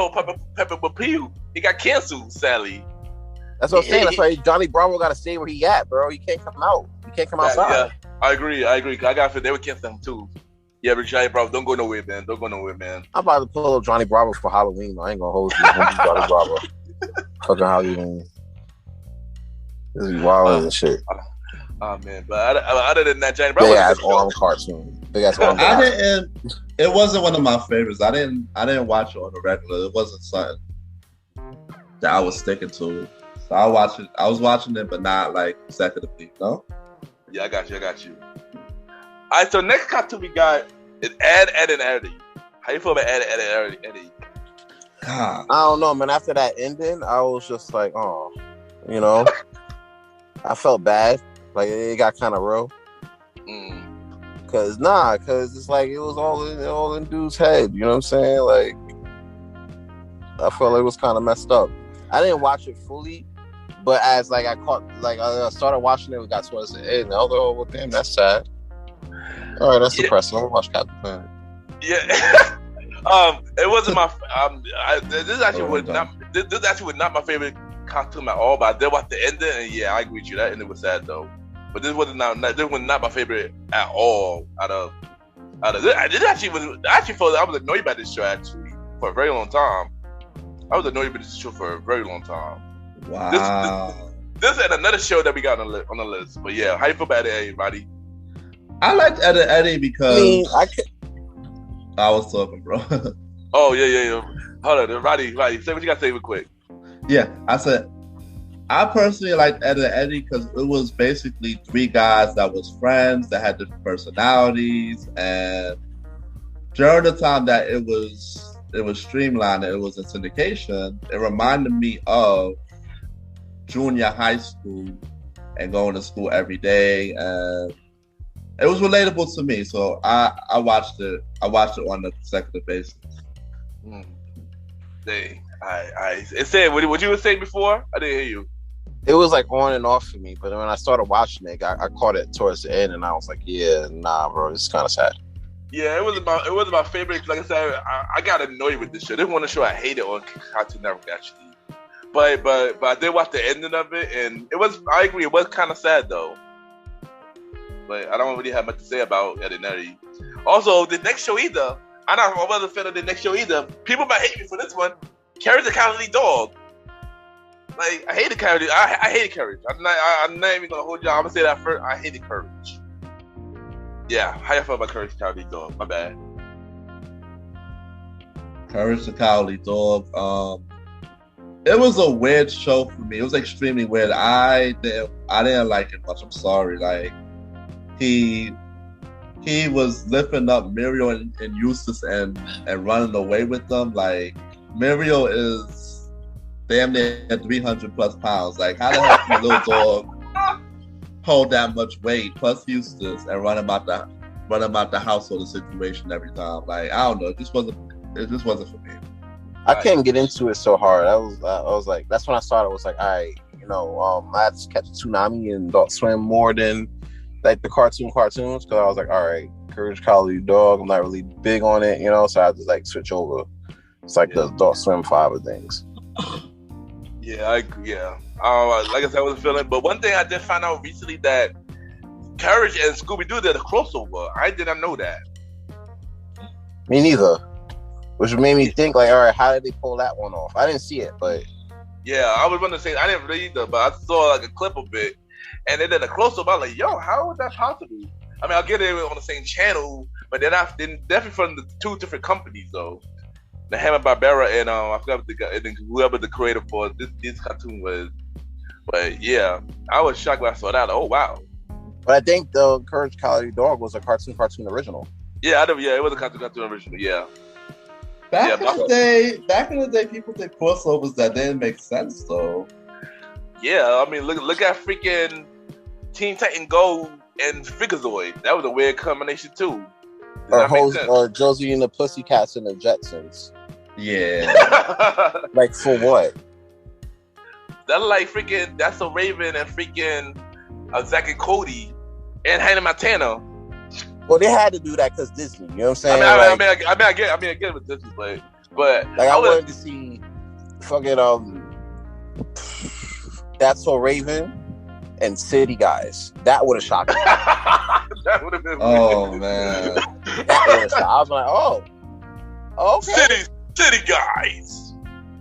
Pepe Le Pew. He got canceled, sadly. That's what I'm saying. That's why Johnny Bravo got to stay where he at, bro. He can't come out. He can't come outside. Yeah, I agree. I got they would cancel him too. Yeah, but Johnny Bravo, don't go nowhere, man. I'm about to pull up Johnny Bravo for Halloween. I ain't gonna hold you. Johnny Bravo. Fucking Halloween. This is wild and shit. Oh man, but other than that, Johnny Bravo. Big ass arm cartoon. Big ass arm. It wasn't one of my favorites. I didn't watch it on the regular. It wasn't something that I was sticking to. So I was watching it, but not like consecutively. No. Yeah, I got you. All right, so next cartoon we got is Ed, and Eddie. How you feel about Ed, and Eddie? God. I don't know, man. After that ending, I was just like, oh, you know, I felt bad. Like it got kind of real. Cause it's like it was all in dude's head. You know what I'm saying? Like I felt like it was kind of messed up. I didn't watch it fully, but as like I started watching it, we got towards the end. I was like, oh, well, damn, that's sad. All right, that's depressing. I'm gonna watch Captain Planet. Yeah. It wasn't my. This actually was not my favorite cartoon at all. But I did watch the ending, and yeah, I agree with you. That ending was sad though. But this was not my favorite at all. Out of this, I actually felt I was annoyed by this show actually for a very long time. I was annoyed by this show for a very long time. Wow. This and another show that we got on the list. But yeah, how you feel about it, Roddy? I liked Ed, and Eddie because I was talking, bro. Oh yeah. Hold on, Roddy. Say what you got to say real quick. Yeah, I said I personally liked Ed, and Eddie because it was basically three guys that was friends that had different personalities, and during the time that it was streamlined and it was in syndication, it reminded me of junior high school and going to school every day, and it was relatable to me. So I watched it on a consecutive basis. Dang. It said what you were saying before? I didn't hear you. It was like on and off for me, but when I started watching it, I caught it towards the end, and I was like, yeah, nah, bro, this is kind of sad. Yeah, it was my favorite. Like I said, I got annoyed with this show. This one of the show I hated on Cartoon Network actually. But I did watch the ending of it, and it was. I agree, it was kind of sad though. But I don't really have much to say about Ed, and Eddie. Also, the next show either. I wasn't a fan of the next show either. People might hate me for this one. Courage the Cowardly Dog. Like I hated Courage. I hated Courage. I'm not even gonna hold y'all. I'm gonna say that first. I hated Courage. Yeah, how you feel about Courage the Cowardly Dog? My bad. Courage the Cowardly Dog. It was a weird show for me. It was extremely weird. I didn't like it much. I'm sorry. Like he was lifting up Muriel and Eustace and running away with them. Like Muriel is damn near 300 plus pounds. Like, how the hell can a little dog hold that much weight plus Eustace and run about the household situation every time? Like, I don't know. It just wasn't for me. I couldn't get into it so hard. I was like, that's when I started. I was like, all right, I had to catch Toonami and Adult Swim more than like the cartoons, because I was like, all right, Courage Cowardly Dog, I'm not really big on it, so I had to like switch over. It's like the Adult Swim 5 of things. Yeah, I agree. Yeah. Like I said, I wasn't feeling. But one thing I did find out recently that Courage and Scooby-Doo did a crossover. I did not know that. Me neither. Which made me think, like, all right, how did they pull that one off? I didn't see it, but yeah, I was going to say I didn't read either, but I saw like a clip of it, and they did a crossover. I was like, yo, how is that possible? I mean, I'll get it on the same channel, but they're definitely from the two different companies though. The Hanna-Barbera and I forgot what the guy, and whoever the creator for this cartoon was. But yeah, I was shocked when I saw that. Oh wow! But I think the Courage Cowardly Dog was a cartoon original. Yeah, it was a cartoon original. Yeah. Back in the day, people did crossovers that didn't make sense though. Yeah, I mean, look at freaking Teen Titan Go and Freakazoid. That was a weird combination too. Or Josie and the Pussycats and the Jetsons. Yeah. Like for what? That's like freaking That's So Raven and freaking Zack and Cody and Hannah Montana. Well, they had to do that because Disney. You know what I'm saying? I get it with Disney, but like I wanted to see fucking That's So Raven and City Guys. That would have shocked me. That would have been weird. Man. That would have shocked. I was like, oh, okay. City Guys.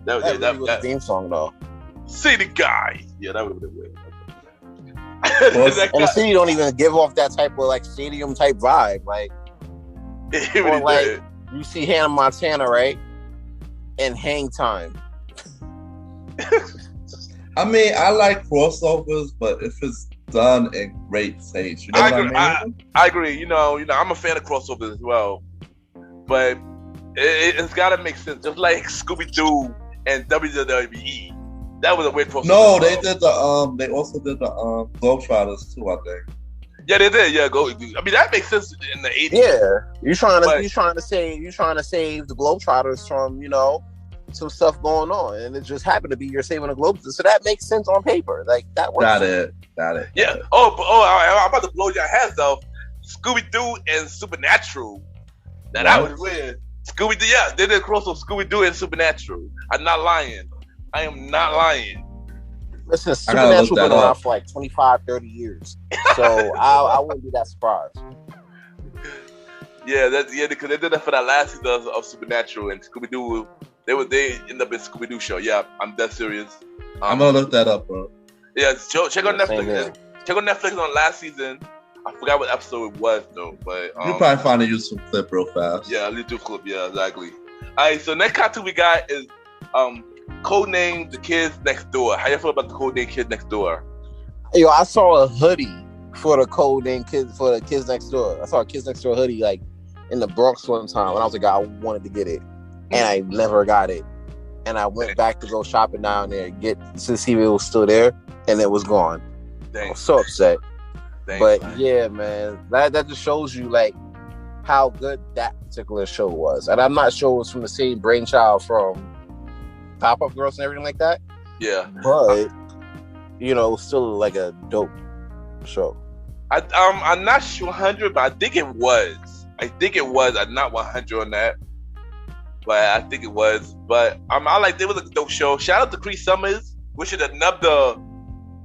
That was a theme song though. City Guys. Yeah, that would have been weird. And the city don't even give off that type of like stadium type vibe. Like, really like you see Hannah Montana, right? And Hang Time. I mean, I like crossovers, but if it's done in great taste, I agree. I'm a fan of crossovers as well, but it's got to make sense. Just like Scooby-Doo and WWE. That was a weird crossover. No, they did they also did the Globetrotters too, I think. Yeah, they did. Yeah, I mean, that makes sense in the 80s. Yeah, you're trying to save the Globetrotters from some stuff going on, and it just happened to be you're saving the Globetrotters, so that makes sense on paper. Like that works. Got it. Yeah. I'm about to blow your heads off. Scooby-Doo and Supernatural. That was weird. Scooby-Doo. Yeah, they did a crossover. Scooby-Doo and Supernatural. I'm not lying. I am not lying. Listen, Supernatural been around for like 25, 30 years. So I wouldn't be that surprised. Yeah, because they did that for that last season of Supernatural and Scooby-Doo. They end up in Scooby-Doo show. Yeah, I'm dead serious. I'm gonna look that up, bro. Yeah, check on Netflix. Check on Netflix on last season. I forgot what episode it was though, but you'll probably find a useful clip real fast. Yeah, a little clip. Yeah, exactly. All right, so next cartoon we got is Codename The Kids Next Door. How you feel about the Codename Kids Next Door? Yo, I saw a hoodie for the Codename Kids for the Kids Next Door. I saw a Kids Next Door hoodie like in the Bronx one time when I was a guy. I wanted to get it, and I never got it. And I went back to go shopping down there to see if it was still there, and it was gone. Dang. I was so upset. Dang, but man. Yeah, man, that just shows you like how good that particular show was, and I'm not sure it was from the same brainchild from Pop-Up Girls and everything like that. Yeah, but still like a dope show. I'm not sure 100, but I think it was. I'm not 100 on that, but I think it was. But I like it was a dope show. Shout out to Cree Summers, which is another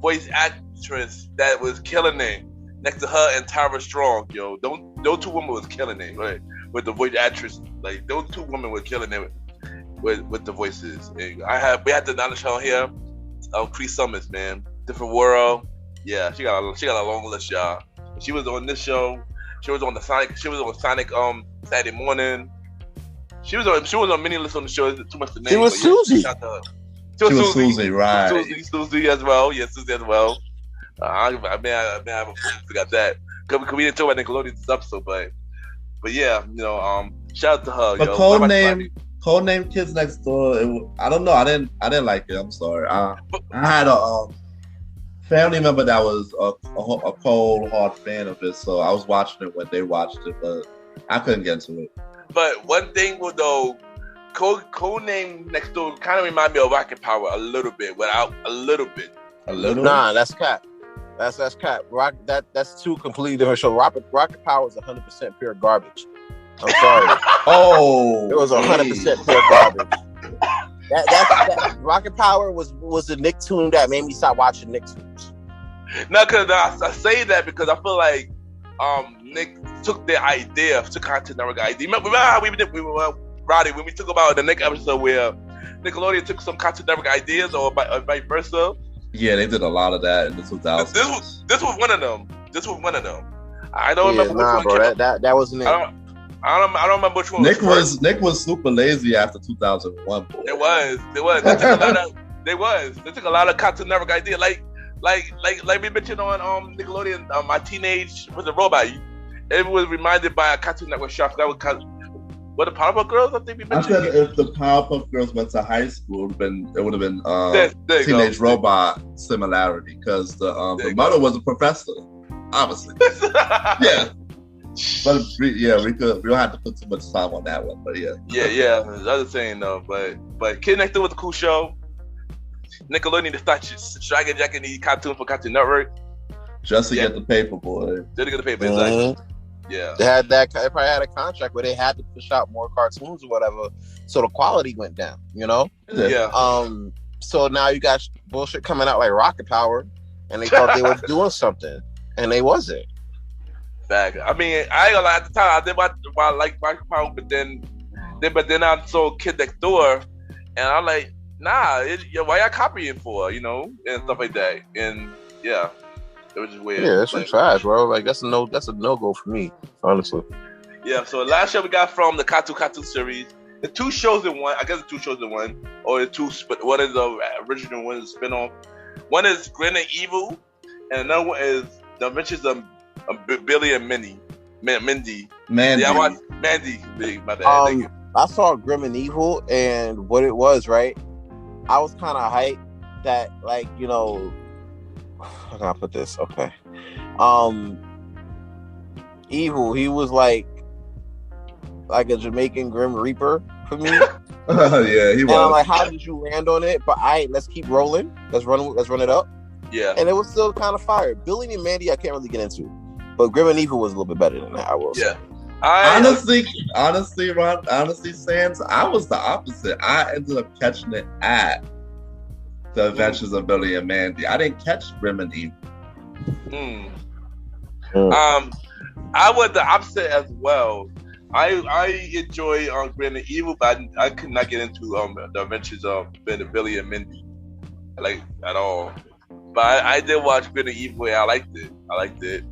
voice actress that was killing it. Next to her and Tyra Strong, yo, those two women was killing it, right? With the voice actress, like those two women were killing it. With the voices, and we had the knowledge on here. Cree Summers, man, different world. Yeah, she got a long list, y'all. She was on this show. She was on Sonic. Saturday morning. She was on many lists on the show. It's too much to name. She was Susie. She was Susie, right? Susie as well. Yeah, Susie as well. I forgot that. Cause we didn't talk about Nickelodeon this episode, but yeah, shout out to her. But Codename Kids Next Door. I don't know. I didn't like it. I'm sorry. I had a family member that was a cold hard fan of it, so I was watching it when they watched it, but I couldn't get into it. But one thing though, Codename Next Door kind of remind me of Rocket Power a little bit, without a little bit. A little? Nah, that's cap. That's cap. That's two completely different shows. Rocket Power is 100% pure garbage. I'm sorry. Oh, it was 100% pure garbage. That Rocket Power was the Nicktoon that made me stop watching Nicktoons. No, because I say that because I feel like Nick took their idea, took Cartoon Network idea. Remember how we were Roddy when we talk about the Nick episode where Nickelodeon took some Cartoon Network ideas or vice versa. Yeah, they did a lot of that in the 2000s. This was one of them. I don't remember which one. That wasn't it. I don't remember which one. Nick was super lazy after 2001. Boy. It was. They took a lot of Cartoon Network ideas, like we mentioned on Nickelodeon. My Teenage was a Robot. It was reminded by a Cartoon Network show. That was what the Powerpuff Girls. I think we mentioned. I said if the Powerpuff Girls went to high school, it would have been Teenage Robot similarity because the mother was a professor, obviously. Yeah. But we don't have to put too much time on that one, but yeah. Yeah. The other thing though, but Kid Next Door was a cool show. Nickelodeon to start jacking these cartoons for Cartoon Network. Just to get the paper, boy. Just to get the paper, exactly. Yeah. They had that. They probably had a contract where they had to push out more cartoons or whatever, so the quality went down. You know. Yeah. So now you got bullshit coming out like Rocket Power, and they thought they were doing something, and they wasn't. Fact. I mean, I ain't gonna lie. At the time, I did like Rocket Power, but then I saw Kid Next Door, and I'm like, nah, why y'all copying for? You know, and stuff like that. And yeah. It was just weird. Yeah, that's some trash, bro. Like that's a no go for me, honestly. Yeah. So last show we got from the Cartoon series, the two shows in one. I guess the two shows in one, or the two. One is the original, one is the spinoff. One is Grin and Evil, and another one is The Adventures of Billy and Mindy. Mandy. Yeah, I watched Mandy. My bad. I saw Grim and Evil, and what it was, right? I was kind of hyped that, like, you know. How can I put this? Okay. Evil, he was like a Jamaican Grim Reaper for me. Yeah, he was. And I'm like, how did you land on it? But let's keep rolling. Let's run it up. Yeah. And it was still kind of fire. Billy and Mandy, I can't really get into. But Grim and Evil was a little bit better than that, I will say. Honestly, Ron, Sans, I was the opposite. I ended up catching it at The Adventures of Billy and Mandy. I didn't catch Grim and Evil. I was the opposite as well. I enjoy Grim and Evil, but I could not get into The Adventures of Billy and Mandy, like at all. But I did watch Grim and Evil, and I liked it.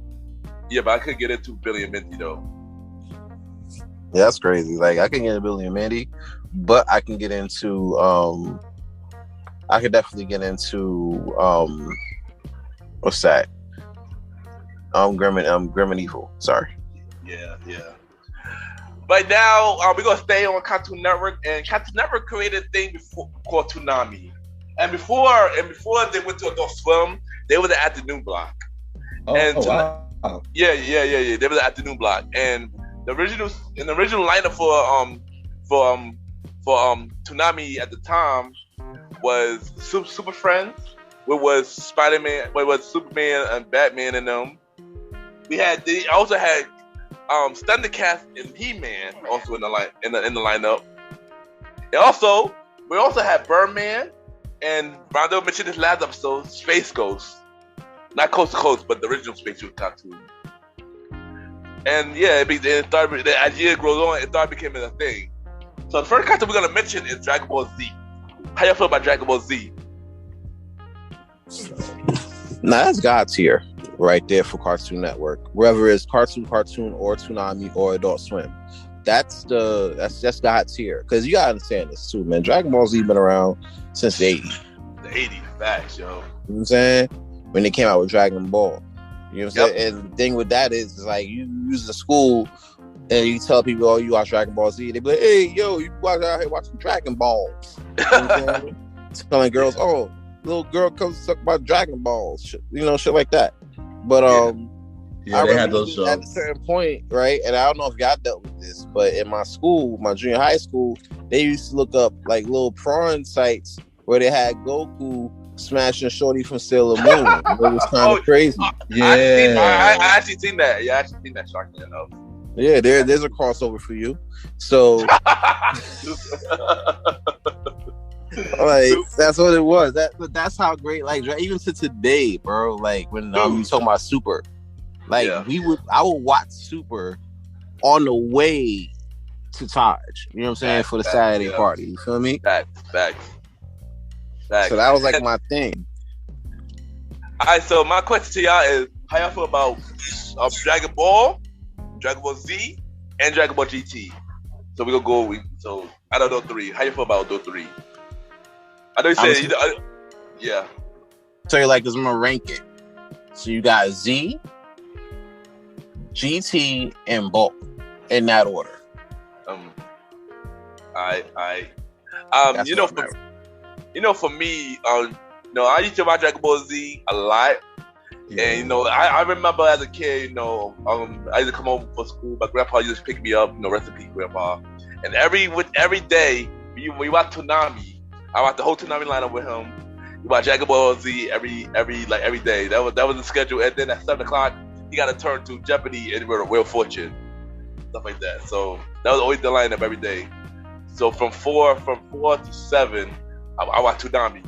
Yeah, but I couldn't get into Billy and Mandy though. Yeah, that's crazy. Like I can get into Billy and Mandy, but I can get into I could definitely get into what's that? Grim and Evil. Sorry. Yeah. But now we're gonna stay on Cartoon Network, and Cartoon Network created a thing called Toonami. And before they went to Adult Swim, they were the afternoon block. Wow. Yeah. They were the afternoon block, and the original lineup for Toonami at the time was Super Friends, which was Spider-Man, which was Superman and Batman and them. They also had Thundercats and He-Man also in the lineup. And we also had Birdman and Rondo mentioned this last episode, Space Ghost. Not Coast to Coast, but the original Space Ghost cartoon. And yeah, the idea grows on, it started becoming a thing. So the first cartoon we're gonna mention is Dragon Ball Z. How y'all feel about Dragon Ball Z? Now that's God tier right there for Cartoon Network. Whether it's Cartoon, or Toonami, or Adult Swim. That's God tier. Because you gotta understand this too, man. Dragon Ball Z been around since the 80s. The 80s, facts, yo. You know what I'm saying? When they came out with Dragon Ball. You know what I'm saying? And the thing with that is like you use the school And you tell people, oh, you watch Dragon Ball Z, they be like, hey, yo, you watch out here watching Dragon Balls. You know what I'm saying? Telling girls, oh, little girl comes to talk about Dragon Balls, shit, shit like that. But yeah, they had those shows at a certain point, right? And I don't know if y'all dealt with this, but in my school, my junior high school, they used to look up like little prawn sites where they had Goku smashing Shorty from Sailor Moon. It was kind of crazy. Yeah, I actually seen that. Yeah, I actually seen that. Shockingly enough. Yeah, there's a crossover for you. So, like, that's what it was. That's how great. Like, even to today, bro. Like when you talking about Super, like I would watch Super on the way to Taj. You know what I'm saying, for the Saturday party. You feel me? Facts. So that was like my thing. All right. So my question to y'all is: how y'all feel about Dragon Ball Z, and Dragon Ball GT? So we gonna go. So out of those three, how you feel about those three? I know you said, yeah. So like this, I'm gonna rank it. So you got Z, GT, and Bulk in that order. For me, I used to watch Dragon Ball Z a lot. Yeah. And I remember as a kid, I used to come home from school. My grandpa used to pick me up, rest in peace, grandpa. And every day, when we watch Toonami, I watched the whole Toonami lineup with him. We watch Dragon Ball Z every day. That was the schedule. And then at 7:00, he got to turn to Jeopardy and Wheel of Fortune, stuff like that. So that was always the lineup every day. So from 4 to 7, I watched Toonami.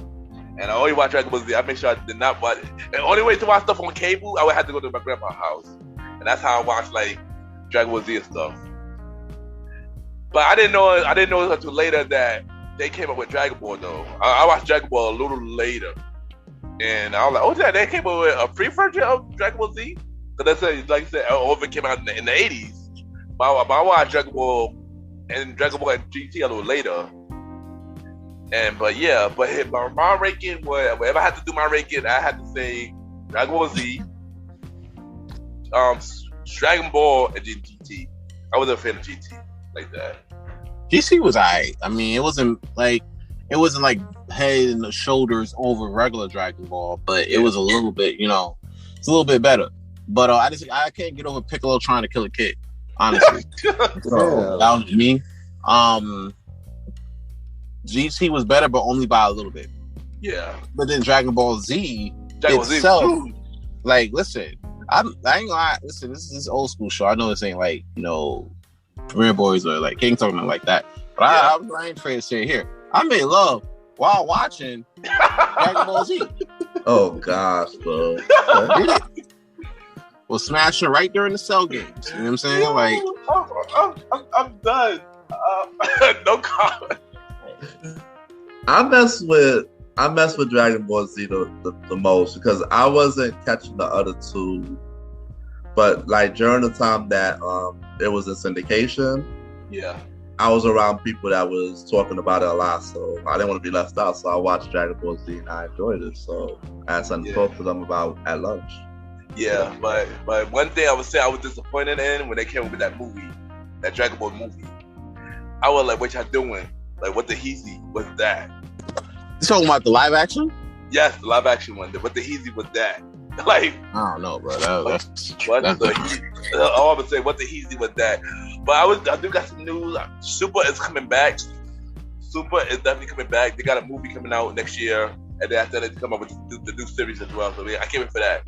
And I only watch Dragon Ball Z. I make sure I did not watch it. And the only way to watch stuff on cable, I would have to go to my grandpa's house. And that's how I watched like Dragon Ball Z and stuff. But I didn't know until later that they came up with Dragon Ball though. I watched Dragon Ball a little later. And I was like, oh yeah, they came up with a free version of Dragon Ball Z? Because that's like you said, all of it came out in the 80s. But I watched Dragon Ball and GT a little later. But my ranking was, whenever I had to do my ranking, I had to say Dragon Ball Z, Dragon Ball, and then GT. I wasn't a fan of GT like that. GT was alright. I mean, it wasn't like head and shoulders over regular Dragon Ball, but it was a little bit, it's a little bit better. But I can't get over Piccolo trying to kill a kid. Honestly, that was me. GT was better, but only by a little bit. Yeah. But then Dragon Ball Z itself, like, listen, I ain't gonna lie. Listen, this is old school show. I know this ain't like, Premier Boys or like King talking like that. But I ain't afraid to say it here. I made love while watching Dragon Ball Z. Oh gosh, bro. Was smashing right during the Cell games. You know what I'm saying? Like, I'm done. No comment. I mess with Dragon Ball Z the most because I wasn't catching the other two, but like during the time that it was in syndication, I was around people that was talking about it a lot, so I didn't want to be left out. So I watched Dragon Ball Z and I enjoyed it. So I had something to talk to them about at lunch. Yeah, but one thing I would say I was disappointed in when they came up with that movie, that Dragon Ball movie. I was like, what y'all doing? Like, what the heezy was that? You talking about the live action? Yes, the live action one. What the heezy was that? Like, I don't know, bro. All I'm gonna say, what the heezy was that? But I do got some news. Super is coming back. Super is definitely coming back. They got a movie coming out next year, and then after they come up with the new series as well. So I can't wait for that.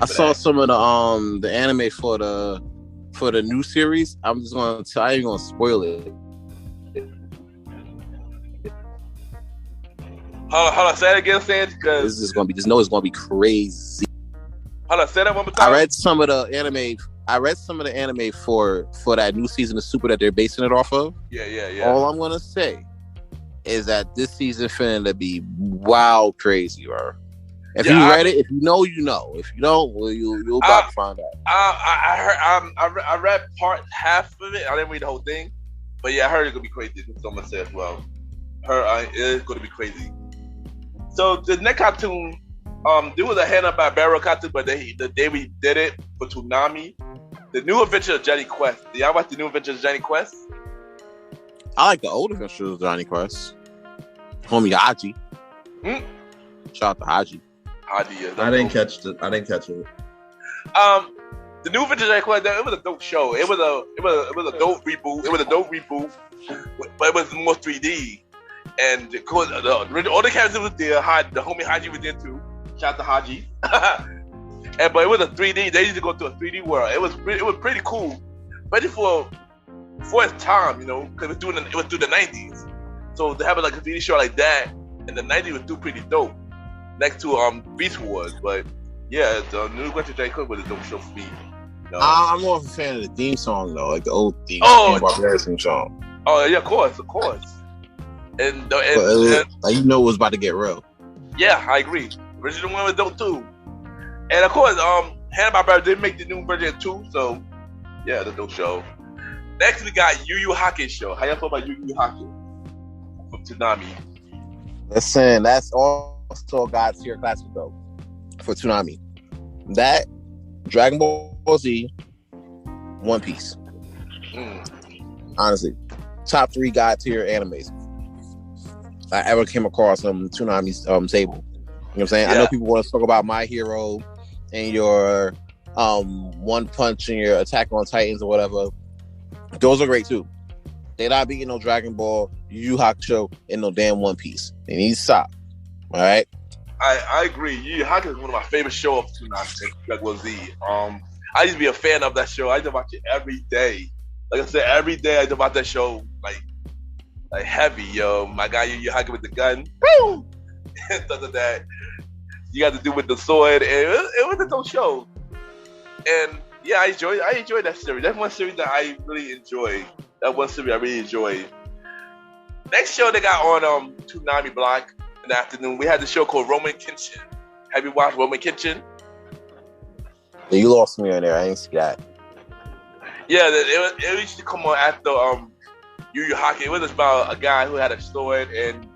I saw some of the anime for the new series. I'm just gonna tell you, I ain't gonna spoil it. Hold on, say it again, Sands, because it's gonna be crazy. Hold on, say that one more time. I read some of the anime for that new season of Super that they're basing it off of. Yeah. All I'm gonna say is that this season finna be wild crazy, bro. If you read it, if you know, you know. If you don't, well, you'll about to find out. I read half of it. I didn't read the whole thing, but yeah, I heard it's gonna be crazy. That's what I'm gonna say as well. It is gonna be crazy. So the next cartoon, there was a Hanna-Barbera cartoon, but they redid it for Toonami. The New Adventures of Johnny Quest. Did y'all watch The New Adventures of Johnny Quest? I like the old adventures of Johnny Quest. Homie Haji. Shout out to Haji. Haji, yeah. I didn't catch it. The New Adventures of Johnny Quest. It was a dope show. It was a dope reboot. But it was more 3D. And of course, all the characters was there. The homie Haji was there too. Shout out to Haji. But it was a 3D. They used to go to a 3D world. It was pretty cool, ready for its time, you know, because it was through the 90s. So to have like a 3D show like that in the 90s was pretty dope. Next to Beast Wars, but yeah, the New Adventures of Johnny Quest was a dope show for me. You know? I'm more of a fan of the theme song though, like the old theme song. Oh yeah, of course. And like, you know it was about to get real. Yeah, I agree. The original one was dope too. And of course, Hanna-Barbera did make the new version too, so yeah, the dope show. Next we got Yu Yu Hakusho show. How y'all feel about Yu Yu Hakusho from Toonami? Listen, that's also God's tier classic though for Toonami. That Dragon Ball Z, One Piece. Honestly, top 3 God tier animes I ever came across on Toonami's table. You know what I'm saying? Yeah. I know people want to talk about My Hero and your One Punch and your Attack on Titans or whatever. Those are great too. They're not beating no Dragon Ball, Yu Yu Hakusho, and no damn One Piece. They need to stop. All right? I agree. Yu Yu Hakusho is one of my favorite shows of Toonami, Dragon Ball Z. I used to be a fan of that show. I used to watch it every day. Like I said, every day I used to watch that show like heavy, yo. My guy Yu Yu Hakusho with the gun. Boom! And stuff like that. You got to do with the sword. And it was a dope show. And yeah, I enjoyed that series. That's one series that I really enjoyed. Next show they got on Toonami Block in the afternoon. We had the show called Roman Kenshin. Have you watched Roman Kenshin? Yeah, you lost me on there. I didn't see that. Yeah, it used to come on after Yu Yu Hakusho. It was about a guy who had a sword, and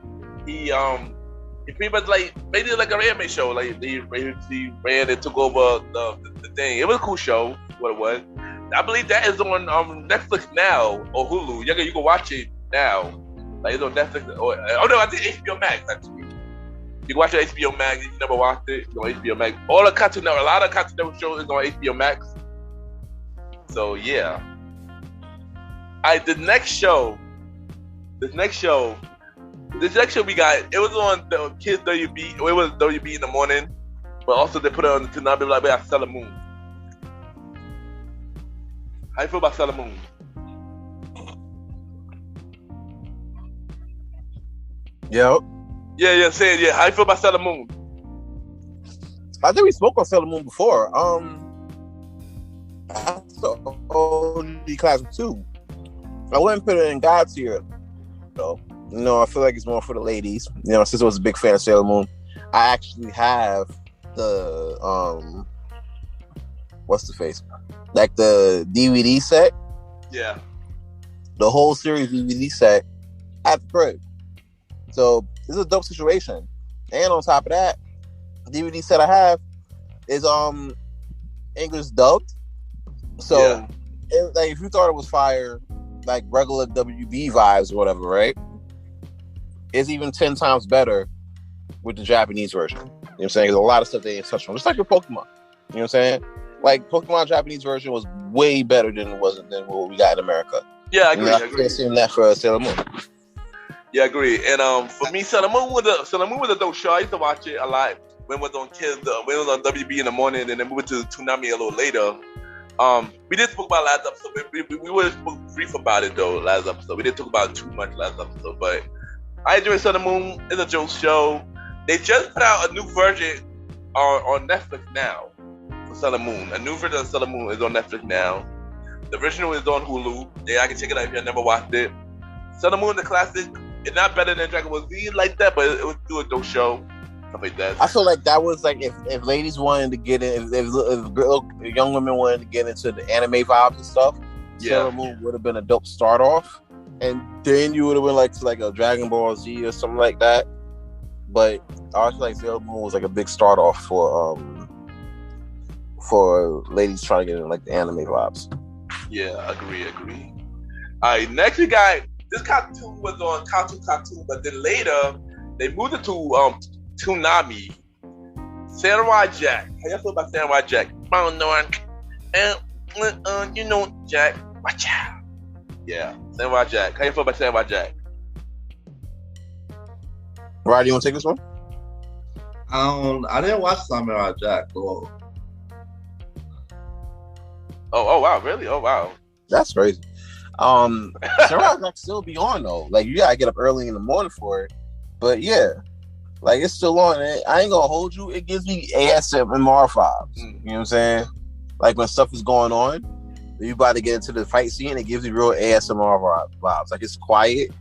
he pretty much made it like an anime show. Like he ran and took over the thing. It was a cool show. What it was. I believe that is on Netflix now or Hulu. You can watch it now. Like it's on Netflix. I think HBO Max actually. You can watch it on HBO Max. If you never watched it, it's on HBO Max. A lot of Cartoon Network shows is on HBO Max. So yeah. This next show we got. It was on the Kids WB. It was WB in the morning, but also they put it on the Toonami. Like we got Sailor Moon. How you feel about Sailor Moon? Yo. Yeah. How you feel about Sailor Moon? I think we spoke on Sailor Moon before. That's the OG classic too. I wouldn't put it in God tier though. You know, I feel like it's more for the ladies. You know, since I was a big fan of Sailor Moon, I actually have the what's the face? Like the DVD set. Yeah. The whole series DVD set at the crib. So this is a dope situation. And on top of that, the DVD set I have is English dubbed. So if you thought it was fire, like regular WB vibes or whatever, right? It's even 10 times better with the Japanese version. You know what I'm saying? There's a lot of stuff they ain't touched on. Just like your Pokemon. You know what I'm saying? Like Pokemon Japanese version was way better than what we got in America. Yeah, I agree. I can't see that for Sailor Moon. Yeah, I agree. And for me, Sailor Moon was a dope show. I used to watch it a lot when it was on when it was on WB in the morning, and then moved to Toonami a little later. We did talk about last episode. We were brief about it though last episode. We didn't talk about it too much last episode, but I enjoy Sailor Moon. It's a joke show. They just put out a new version on Netflix now for Sailor Moon. A new version of Sailor Moon is on Netflix now. The original is on Hulu. Yeah, I can check it out if you never watched it. Sailor Moon, the classic. It's not better than Dragon Ball Z like that, but it was still a dope show. Stuff like that. I feel like that was like if ladies wanted to get in, if young women wanted to get into the anime vibes and stuff, Sailor Moon would have been a dope start off, and then you would have been like a Dragon Ball Z or something like that. But I feel like Sailor Moon was like a big start off for ladies trying to get in like the anime vibes. Yeah, agree. All right, next we got this cartoon was on Cartoon, but then later they moved it to Toonami. Samurai Jack. How y'all feel about Samurai Jack? You know Jack. Watch out. Yeah, Samurai Jack. How you feel about Samurai Jack? Roddy, you want to take this one? I didn't watch Samurai Jack. Oh wow, really? Oh wow. That's crazy. Samurai Jack still be on though. Like you gotta get up early in the morning for it. But yeah, like it's still on. I ain't gonna hold you. It gives me ASMR vibes. You know what I'm saying? Like when stuff is going on, you about to get into the fight scene, it gives you real ASMR vibes. Like it's quiet,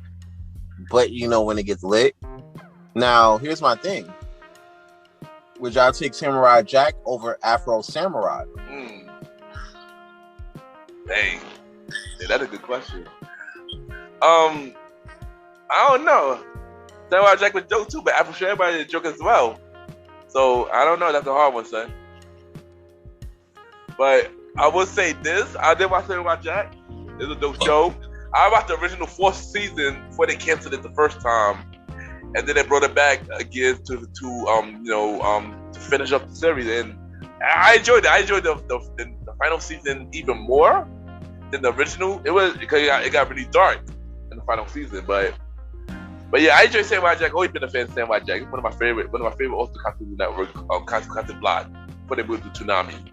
but you know when it gets lit. Now here's my thing. Would y'all take Samurai Jack over Afro Samurai? Dang. Yeah, that's a good question. I don't know. Samurai Jack was a joke too, but Afro Samurai is a joke as well. So I don't know. That's a hard one, son. But I will say this: I did watch Samurai Jack. It's a dope show. I watched the original 4th season before they canceled it the first time, and then they brought it back again to finish up the series. And I enjoyed it. I enjoyed the final season even more than the original. It was because it got really dark in the final season, but yeah, I enjoy Samurai Jack. Always been a fan of Samurai Jack. It's one of my favorite also Cartoon Network, Cartoon Block before they moved to Toonami.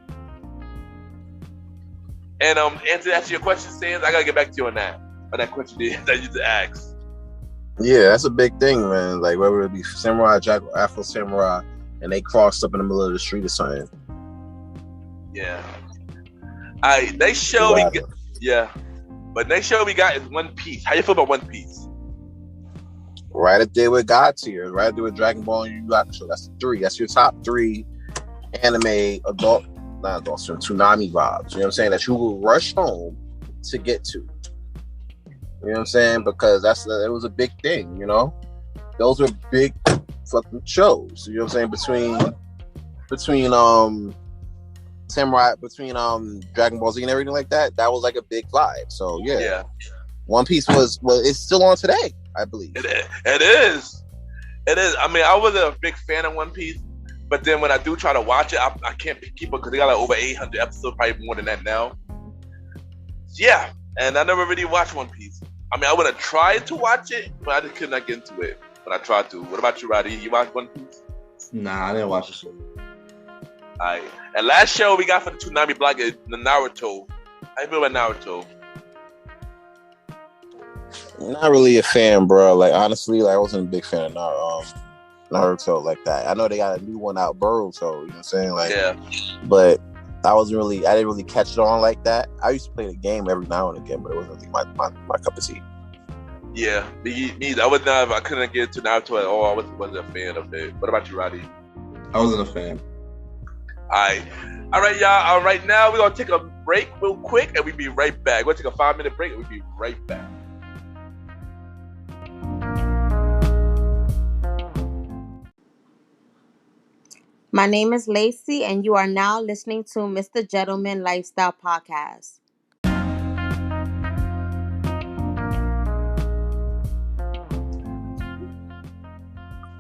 And to answer your question, Sans, I gotta get back to you on that question that you just asked. Yeah, that's a big thing, man. Like whether it be Samurai Jack or Afro Samurai, and they crossed up in the middle of the street or something. Yeah. Next show next show we got is One Piece. How you feel about One Piece? Right up there with God Tier, right up there with Dragon Ball and Yu Yu Hakusho. That's the 3. That's your top 3 anime Toonami vibes. You know what I'm saying? That you will rush home to get to. You know what I'm saying? Because it was a big thing. You know, those were big fucking shows. You know what I'm saying? Between Samurai, between Dragon Ball Z and everything like that. That was like a big vibe. So yeah. One Piece it's still on today, I believe. It is. I mean, I wasn't a big fan of One Piece, but then when I do try to watch it, I can't keep up because they got like over 800 episodes, probably more than that now. Yeah, and I never really watched One Piece. I mean, I would have tried to watch it, but I just could not get into it. But I tried to. What about you, Roddy? You watched One Piece? Nah, I didn't watch the show. Alright. And last show we got for the Toonami block is the Naruto. How you feel about Naruto? Not really a fan, bro. Like honestly, I wasn't a big fan of Naruto like that. I know they got a new one out, Boruto. You know what I'm saying? Like, yeah. But I didn't really catch it on like that. I used to play the game every now and again, but it wasn't really my cup of tea. Yeah, me neither. I couldn't get into Naruto at all. I wasn't a fan of it. What about you, Roddy? I wasn't a fan. All right, y'all. Right now we're gonna take a break real quick, and we'll be right back. We're gonna take a 5-minute break, and we'll be right back. My name is Lacey, and you are now listening to MrGentleman Lifestyle Podcast.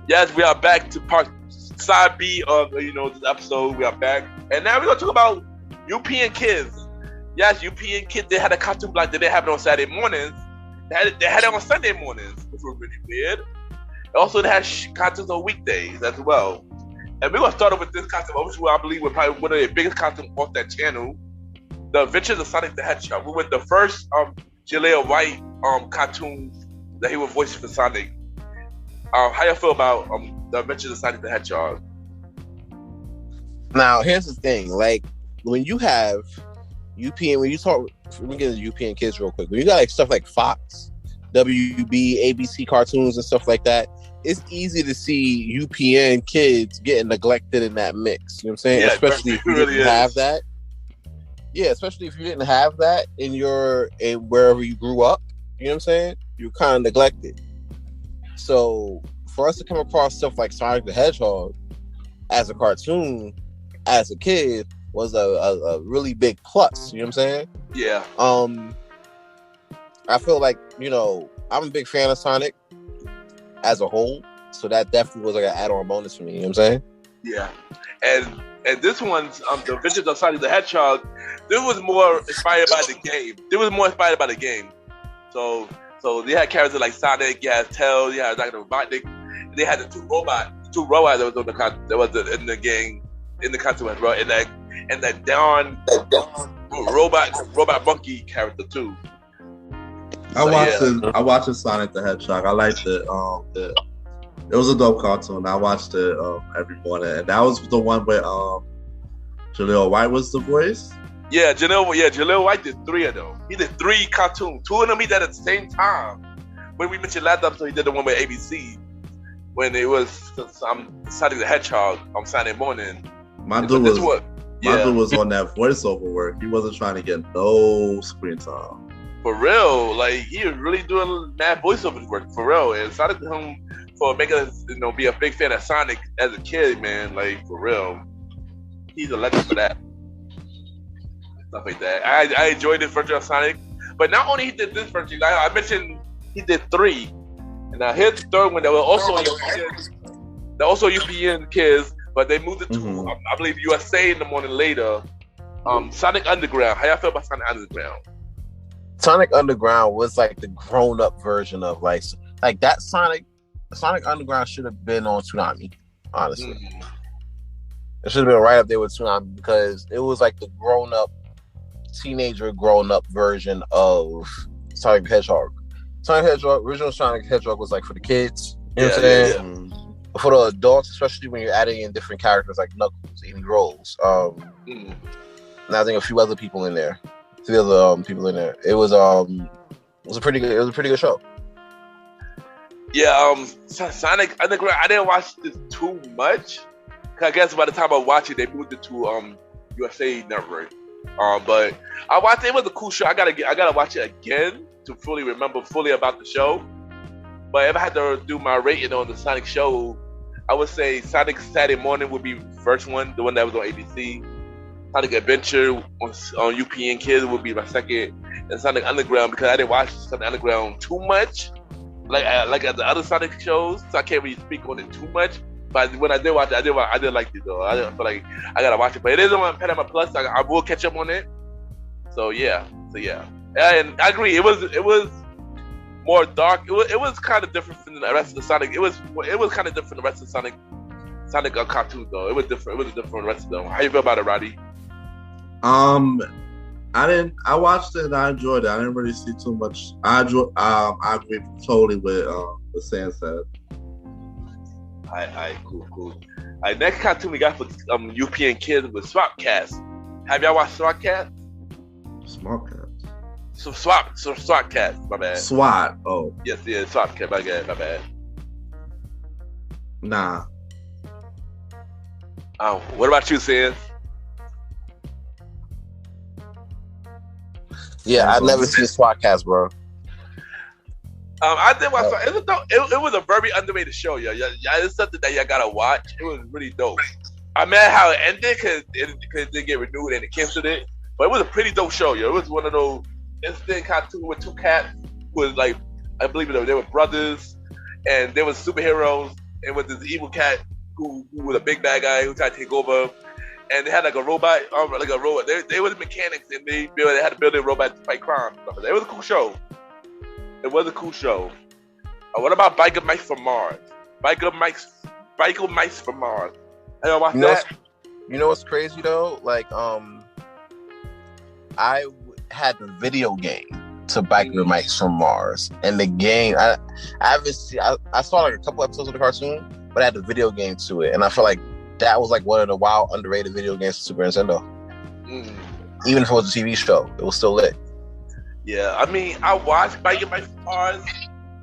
Yes, we are back to part side B of this episode. We are back, and now we're gonna talk about UPN Kids. Yes, UPN Kids. They had a cartoon block. They didn't have it on Saturday mornings. They had it on Sunday mornings, which was really weird. Also, they had cartoons on weekdays as well. And we're gonna start off with this cartoon, which I believe was probably one of the biggest cartoons off that channel, The Adventures of Sonic the Hedgehog. We were the first Jaleel White cartoon that he was voicing for Sonic. How you feel about The Adventures of Sonic the Hedgehog? Now, here's the thing. Like, when you have UPN, let me get into UPN Kids real quick. When you got like stuff like Fox, WB, ABC cartoons and stuff like that, it's easy to see UPN Kids getting neglected in that mix. You know what I'm saying? Yeah, especially if you didn't have that. Yeah, especially if you didn't have that in wherever you grew up. You know what I'm saying? You're kind of neglected. So for us to come across stuff like Sonic the Hedgehog as a cartoon, as a kid, was a really big plus. You know what I'm saying? Yeah. I feel like, I'm a big fan of Sonic as a whole, so that definitely was like an add-on bonus for me. You know what I'm saying? Yeah. And this one's the Adventures of Sonic the Hedgehog. There was more inspired by the game. So they had characters like Sonic, you had Tails, you had Dr. Robotnik. They had the two robots that was on in the game, in the cartoon as well, and that Don robot monkey character too. I watched the Sonic the Hedgehog. I liked it. It was a dope cartoon. I watched it every morning, and that was the one where Jaleel White was the voice. Yeah, Jaleel White did 3 of them. He did 3 cartoons. 2 of them he did at the same time. When we mentioned last episode, he did the one with ABC when it was Sonic the Hedgehog on Saturday morning. My dude was on that voiceover work. He wasn't trying to get no screen time. For real, like he was really doing mad voiceover work for real. And shout out to him for making us, be a big fan of Sonic as a kid, man. Like for real, he's a legend for that. Stuff like that. I enjoyed this version of Sonic, but not only he did this version, I mentioned he did 3, and now here's the 3rd one that was also UPN kids, but they moved it to I believe USA in the morning later. Sonic Underground. How y'all feel about Sonic Underground? Sonic Underground was like the grown-up version of like that Sonic Underground should have been on Toonami, honestly. It should have been right up there with Toonami because it was like the grown-up version of Sonic the Hedgehog. Original Sonic the Hedgehog was like for the kids. You know what I'm saying? Yeah. For the adults, especially when you're adding in different characters like Knuckles, Amy Rose, and I think a few other people in there. It was a pretty good show. Yeah, Sonic Underground. I didn't watch this too much. I guess by the time I watched it, they moved it to USA Network. But I watched it. It was a cool show. I gotta watch it again to fully remember about the show. But if I had to do my rating on the Sonic show, I would say Sonic Saturday Morning would be the first one, the one that was on ABC. Sonic Adventure on UPN Kids would be my second, and Sonic Underground because I didn't watch Sonic Underground too much, like at the other Sonic shows, so I can't really speak on it too much. But when I did watch it, I did like it though. I didn't feel like I gotta watch it, but it is on Paramount Plus. I will catch up on it. So yeah, and I agree. It was more dark. It was kind of different from the rest of the Sonic. It was kind of different from the rest of the Sonic cartoon though. It was different. It was different from the rest of them. How you feel about it, Roddy? I watched it and I enjoyed it. I didn't really see too much. I agree totally with Sam said. Alright, cool. Alright, next cartoon we got for UPN Kids was Swapcast. Have y'all watched Swapcast? Swapcast. Swapcast, my bad. SWAT. Oh. Yes, Swapcast, my bad. Nah. What about you, Sam? Yeah, I've never seen SWATcast, bro. I did watch it was a very underrated show, yo. Yeah, it's something that y'all gotta watch. It was really dope. I'm mad how it ended because it didn't get renewed and it canceled it. But it was a pretty dope show, yo. It was one of those instant cartoons with 2 cats who was like, I believe they were brothers and they were superheroes, and with this evil cat who was a big bad guy who tried to take over. And they had like a robot. They were the mechanics, and they had to build a robot to fight crime. It was a cool show. What about Biker Mice from Mars? Biker Mice from Mars. Have y'all watched that? You know what's crazy though? Like, I had the video game to Biker Mice from Mars, and the game I haven't seen. I saw like a couple episodes of the cartoon, but I had the video game to it, and I feel like that was like one of the wild underrated video games for Super Nintendo. Even if it was a TV show, it was still lit. Yeah, I mean, I watched Biker Mice from Mars.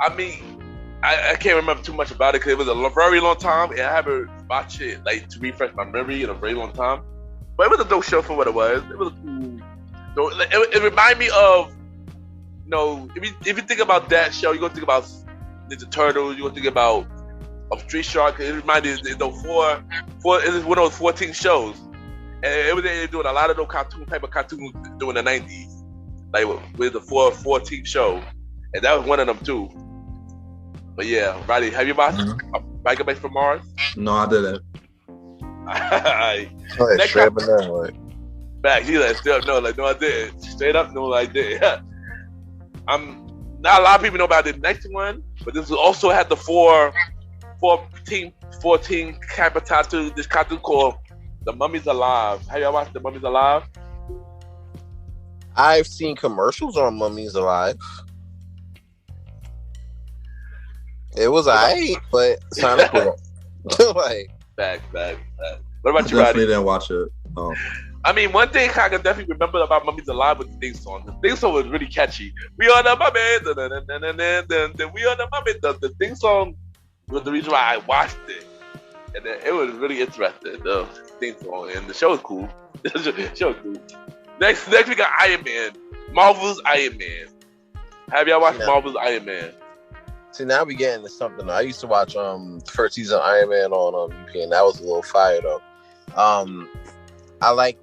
I mean, I can't remember too much about it because it was a very long time, and I haven't watched it like to refresh my memory in a very long time. But it was a dope show for what it was. It was cool. It reminded me of, if you think about that show, you're gonna think about Ninja Turtles. You're gonna think about Street Shark. It reminded me, four. It is one of those 14 shows, And it was they doing a lot of those type of cartoons during the 90s, like with the 4-team show, and that was one of them too. But yeah, Roddy, have you watched Michael Bay from Mars? No, I didn't. Next straight time, up like. back, he like straight up no, like no, I didn't. Straight up no, I didn't. Not a lot of people know about the next one, but this also had the 4-team type of tattoo. This cartoon called The Mummy's Alive. Have y'all watched The Mummy's Alive? I've seen commercials on Mummies Alive. It was alright, but it's kind of cool. Like, Back. What about you, Definitely Roddy? didn't watch it. I mean, one thing I can definitely remember about Mummy's Alive was the theme song. The theme song was really catchy. We are the mummy, we are the mummy. The theme song was the reason why I watched it, and it was really interesting. The theme song and the show was cool. The show was cool. Next we got Iron Man. Marvel's Iron Man. Have y'all watched Marvel's Iron Man? see, now we getting into something. I used to watch the first season of Iron Man on UPN. That was a little fire though. I like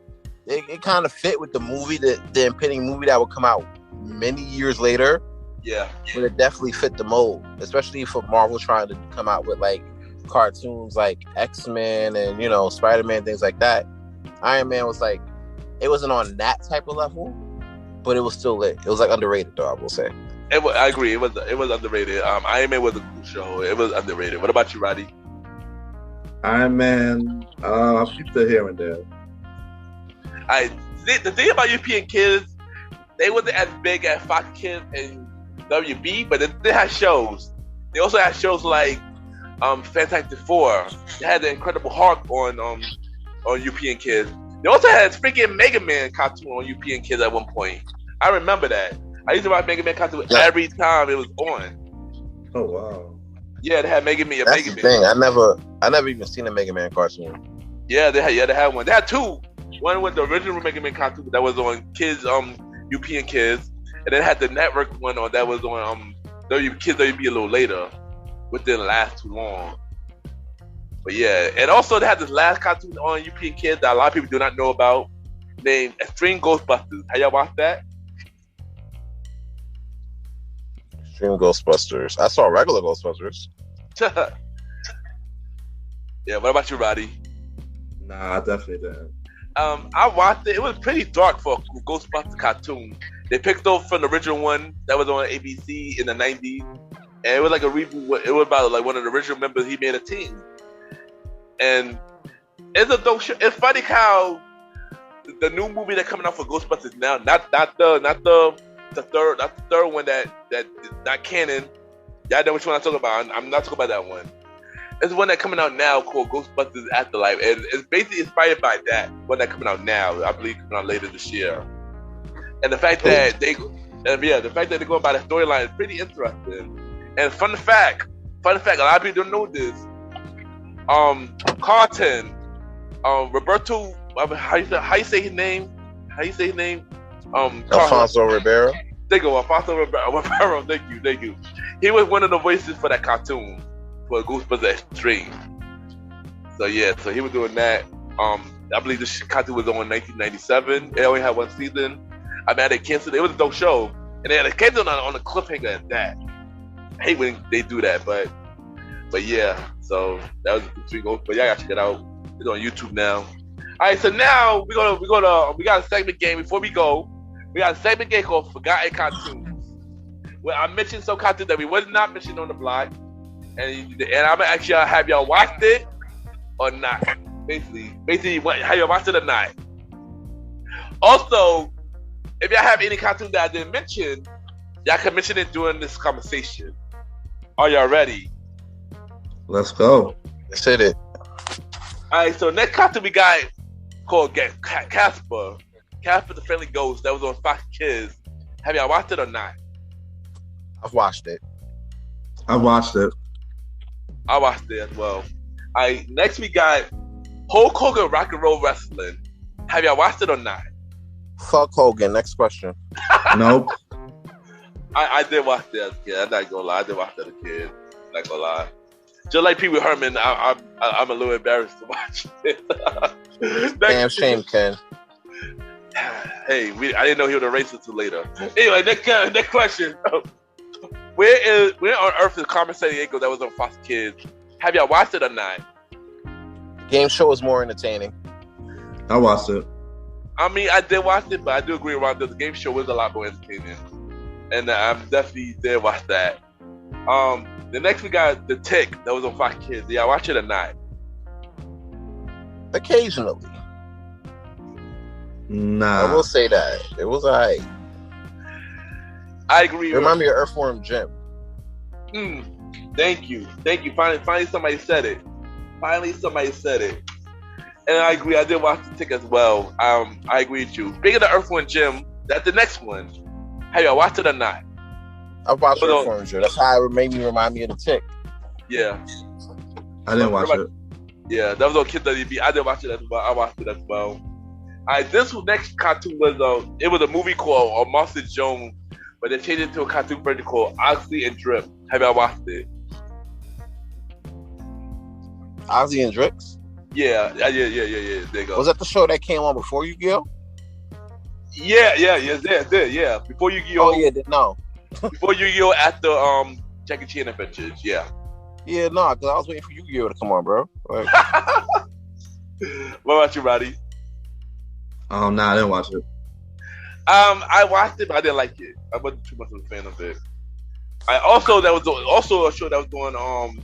it kind of fit with the movie, the impending movie that would come out many years later. Yeah. But it definitely fit the mold, especially for Marvel trying to come out with like cartoons like X-Men and, you know, Spider-Man, things like that. Iron Man was like, it wasn't on that type of level, but it was still lit. It was like underrated though, I will say. I agree. It was underrated. Iron Man was a cool show. It was underrated. What about you, Roddy? Iron Man, I peeped it here and there. The thing about European kids, they wasn't as big as Fox Kids and WB, but they had shows. They also had shows like Fantastic Four. They had the Incredible Hulk on European Kids. They also had a freaking Mega Man cartoon on European Kids at one point. I remember that. I used to watch Mega Man cartoon every time it was on. Oh wow! Yeah, they had Mega Man. That's the thing. I never even seen a Mega Man cartoon. Yeah, they had one. They had two. One was the original Mega Man cartoon that was on Kids, European Kids, and then had the network one on that was on Kids WB a little later, which didn't last too long. But yeah, and also they had this last cartoon on European Kids that a lot of people do not know about, named Extreme Ghostbusters. Have y'all watched that? Extreme Ghostbusters. I saw regular Ghostbusters. Yeah, what about you, Roddy? Nah, I definitely didn't. I watched it. It was pretty dark for a Ghostbusters cartoon. They picked up from the original one that was on ABC in the 90s, and it was like a reboot. It was about like one of the original members. He made a team, and it's a dope show. It's funny how the new movie that's coming out for Ghostbusters now, not the third one that is not canon. Y'all know which one I'm talking about. I'm not talking about that one. It's one that's coming out now called Ghostbusters Afterlife, and it's basically inspired by that one that's coming out now. I believe coming out later this year. And the fact that they're going by the storyline is pretty interesting. And fun fact, a lot of people don't know this. Carlton, Roberto, how you say his name? Alfonso Ribeiro. There you go, Alfonso Ribeiro. Thank you. He was one of the voices for that cartoon for Ghostbusters Extreme. So yeah, he was doing that. I believe this cartoon was on 1997. It only had one season. I mean, they canceled it. It was a dope show, and they had a canceled on a cliffhanger at that. I hate when they do that, but yeah. So that was Extreme Ghost. But y'all gotta check it out. It's on YouTube now. All right, so now we got a segment game. Before we go, we got a segment game called Forgotten Cartoons, where I mentioned some cartoons that we was not mentioned on the blog, and I'm gonna ask y'all, have y'all watched it or not? Basically, have y'all watched it or not? Also, if y'all have any cartoon that I didn't mention, y'all can mention it during this conversation. Are y'all ready? Let's go. Let's hit it. Alright, so next cartoon we got called Casper. Casper the Friendly Ghost that was on Fox Kids. Have y'all watched it or not? I've watched it. I watched it. I watched it as well. Alright, next we got Hulk Hogan Rock and Roll Wrestling. Have y'all watched it or not? Fuck Hogan. Next question. Nope. I did watch that as a kid. I'm not gonna lie. I did watch that as a kid. I'm not gonna lie. Just like Pee Wee Herman, I'm a little embarrassed to watch it. Damn shame, Ken. Hey, I didn't know he was a racist until later. Anyway, next question. Where on earth is Carmen Sandiego that was on Fox Kids? Have y'all watched it or not? The game show is more entertaining. I watched it. I mean, I did watch it, but I do agree around the game show is a lot more entertaining. And I'm definitely did watch that. The next we got The Tick that was on Fox Kids. Did y'all watch it or not? Occasionally. Nah. I will say that. It was alright. I agree. Remind me of Earthworm Jim. Thank you. Finally somebody said it. And I agree. I did watch The Tick as well. I agree with you. Speaking of Earthworm Jim, that's the next one. Have y'all watched it or not? I've watched Earthworm Jim. That's how it made me remind me of The Tick. Yeah. I didn't watch it. Yeah, that was on Kid WB. I did watch it as well. I watched it as well. Alright, this next cartoon was it was a movie called Monster Jones, but they changed it to a cartoon version called Oxley and Drip. Have y'all watched it? Ozzy and Drix? Yeah. There you go. Was that the show that came on before Yu-Gi-Oh? Yeah. Before Yu-Gi-Oh. Oh yeah, no. Before Yu-Gi-Oh, after Jackie Chan Adventures. Yeah. Yeah, no, because I was waiting for Yu-Gi-Oh to come on, bro. Like, what about you, Roddy? Nah, I didn't watch it. I watched it, but I didn't like it. I wasn't too much of a fan of it. That was also a show that was on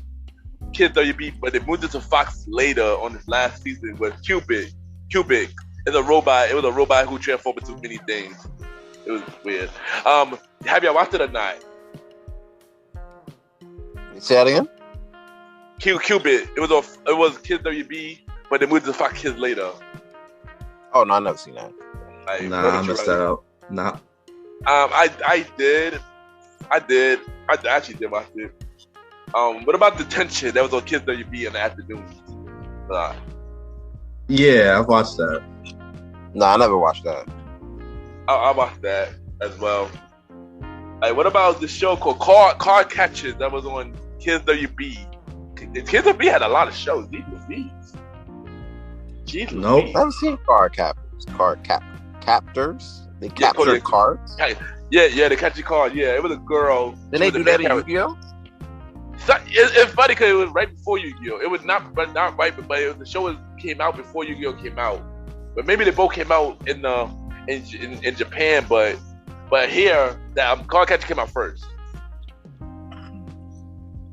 Kids WB, but they moved it to Fox later on this last season with Cubic. Cubic is a robot. It was a robot who transformed into many things. It was weird. Have y'all watched it or not? say that again? Cubic. It was Kids WB, but they moved to Fox Kids later. Oh no, I've never seen that. I missed that out. Nah. I actually did watch it. What about Detention? That was on Kids WB in the afternoons. Yeah, I've watched that. No, I never watched that. I watched that as well. Like, what about the show called Card Catchers that was on Kids WB? Kids WB had a lot of shows. Jeez, nope. I've seen captors. Captors. They capture cards. Yeah, they catch your card. Yeah, it was a girl. Did they do that in Yu-Gi-Oh? It's funny because it was right before Yu-Gi-Oh. It was not right, but the show came out before Yu-Gi-Oh came out. But maybe they both came out in Japan, but here that Card Catcher came out first.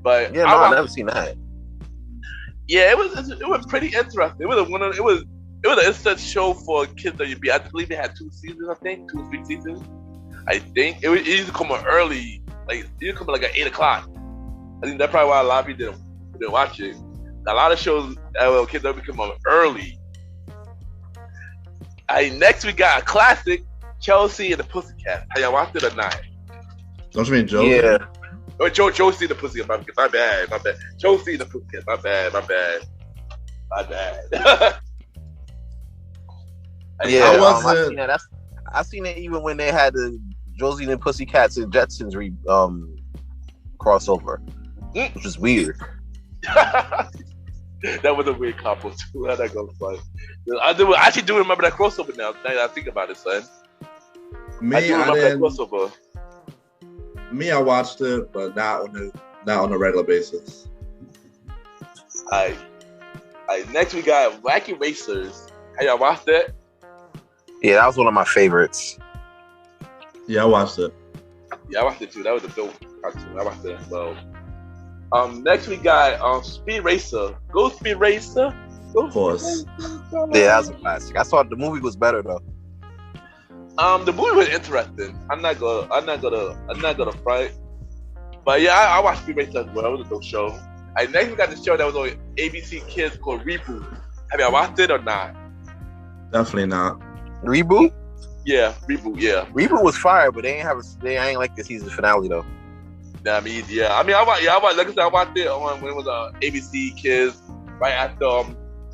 But yeah, I've never seen that. Yeah, it was pretty interesting. It was an instant show for Kids WB. I believe it had 2 seasons. I think 2 or 3 seasons. I think it used to come on early, like it used to come at like at 8 o'clock. I think that's probably why a lot of people didn't watch it. A lot of shows Kids WB come on early. Next we got a classic, Chelsea and the Pussycat. Have y'all watched it or not? Don't you mean Joe? Yeah. Oh, Josie and the Pussycat. My bad. Josie and the Pussycat. My bad. Yeah, I seen that. I seen it even when they had the Josie and the Pussycats and Jetsons crossover, which was weird. That was a weird combo too. How'd that go, son? I actually do remember that crossover now. Now that I think about it, son. I remember that crossover. I watched it, but not on a regular basis. Next we got Wacky Racers. Have y'all watched that? Yeah, that was one of my favorites. Yeah, I watched it. Yeah, I watched it too. That was a dope cartoon. I watched it as well. Next we got Speed Racer. Go Speed Racer. Of course. Yeah, that was a classic. I saw the movie was better though. The movie was interesting. I'm not gonna fight. But yeah, I watched Speed Racer as well. It was a dope show. Next we got the show that was on ABC Kids called Reboot. Have y'all watched it or not? Definitely not. Reboot? Yeah, Reboot. Yeah, Reboot was fire, but they ain't like the season finale though. I watched. Like I said, I watched it when it was ABC Kids right after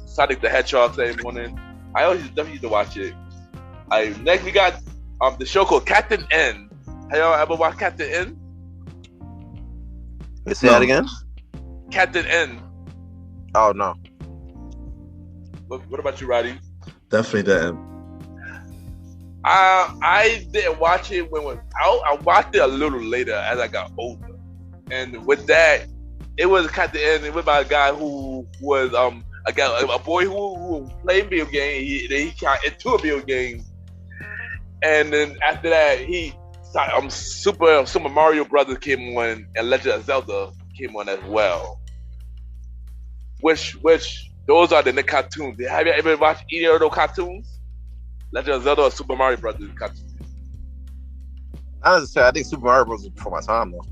Sonic the Hedgehog Saturday morning. I always definitely used to watch it. Next we got the show called Captain N. Have y'all ever watched Captain N? Say that again? Captain N. Oh no. What about you, Roddy? Definitely didn't. I didn't watch it when it was out. I watched it a little later as I got older, and with that, it was kind of the end. It was about a guy who was a boy who played video game. He got into a video game, and then after that, Super Mario Brothers came on, and Legend of Zelda came on as well. Which those are the Nick cartoons. Have you ever watched either of those cartoons? Legend of Zelda or Super Mario Brothers cartoons? Honestly, I think Super Mario Bros. Was before my time though.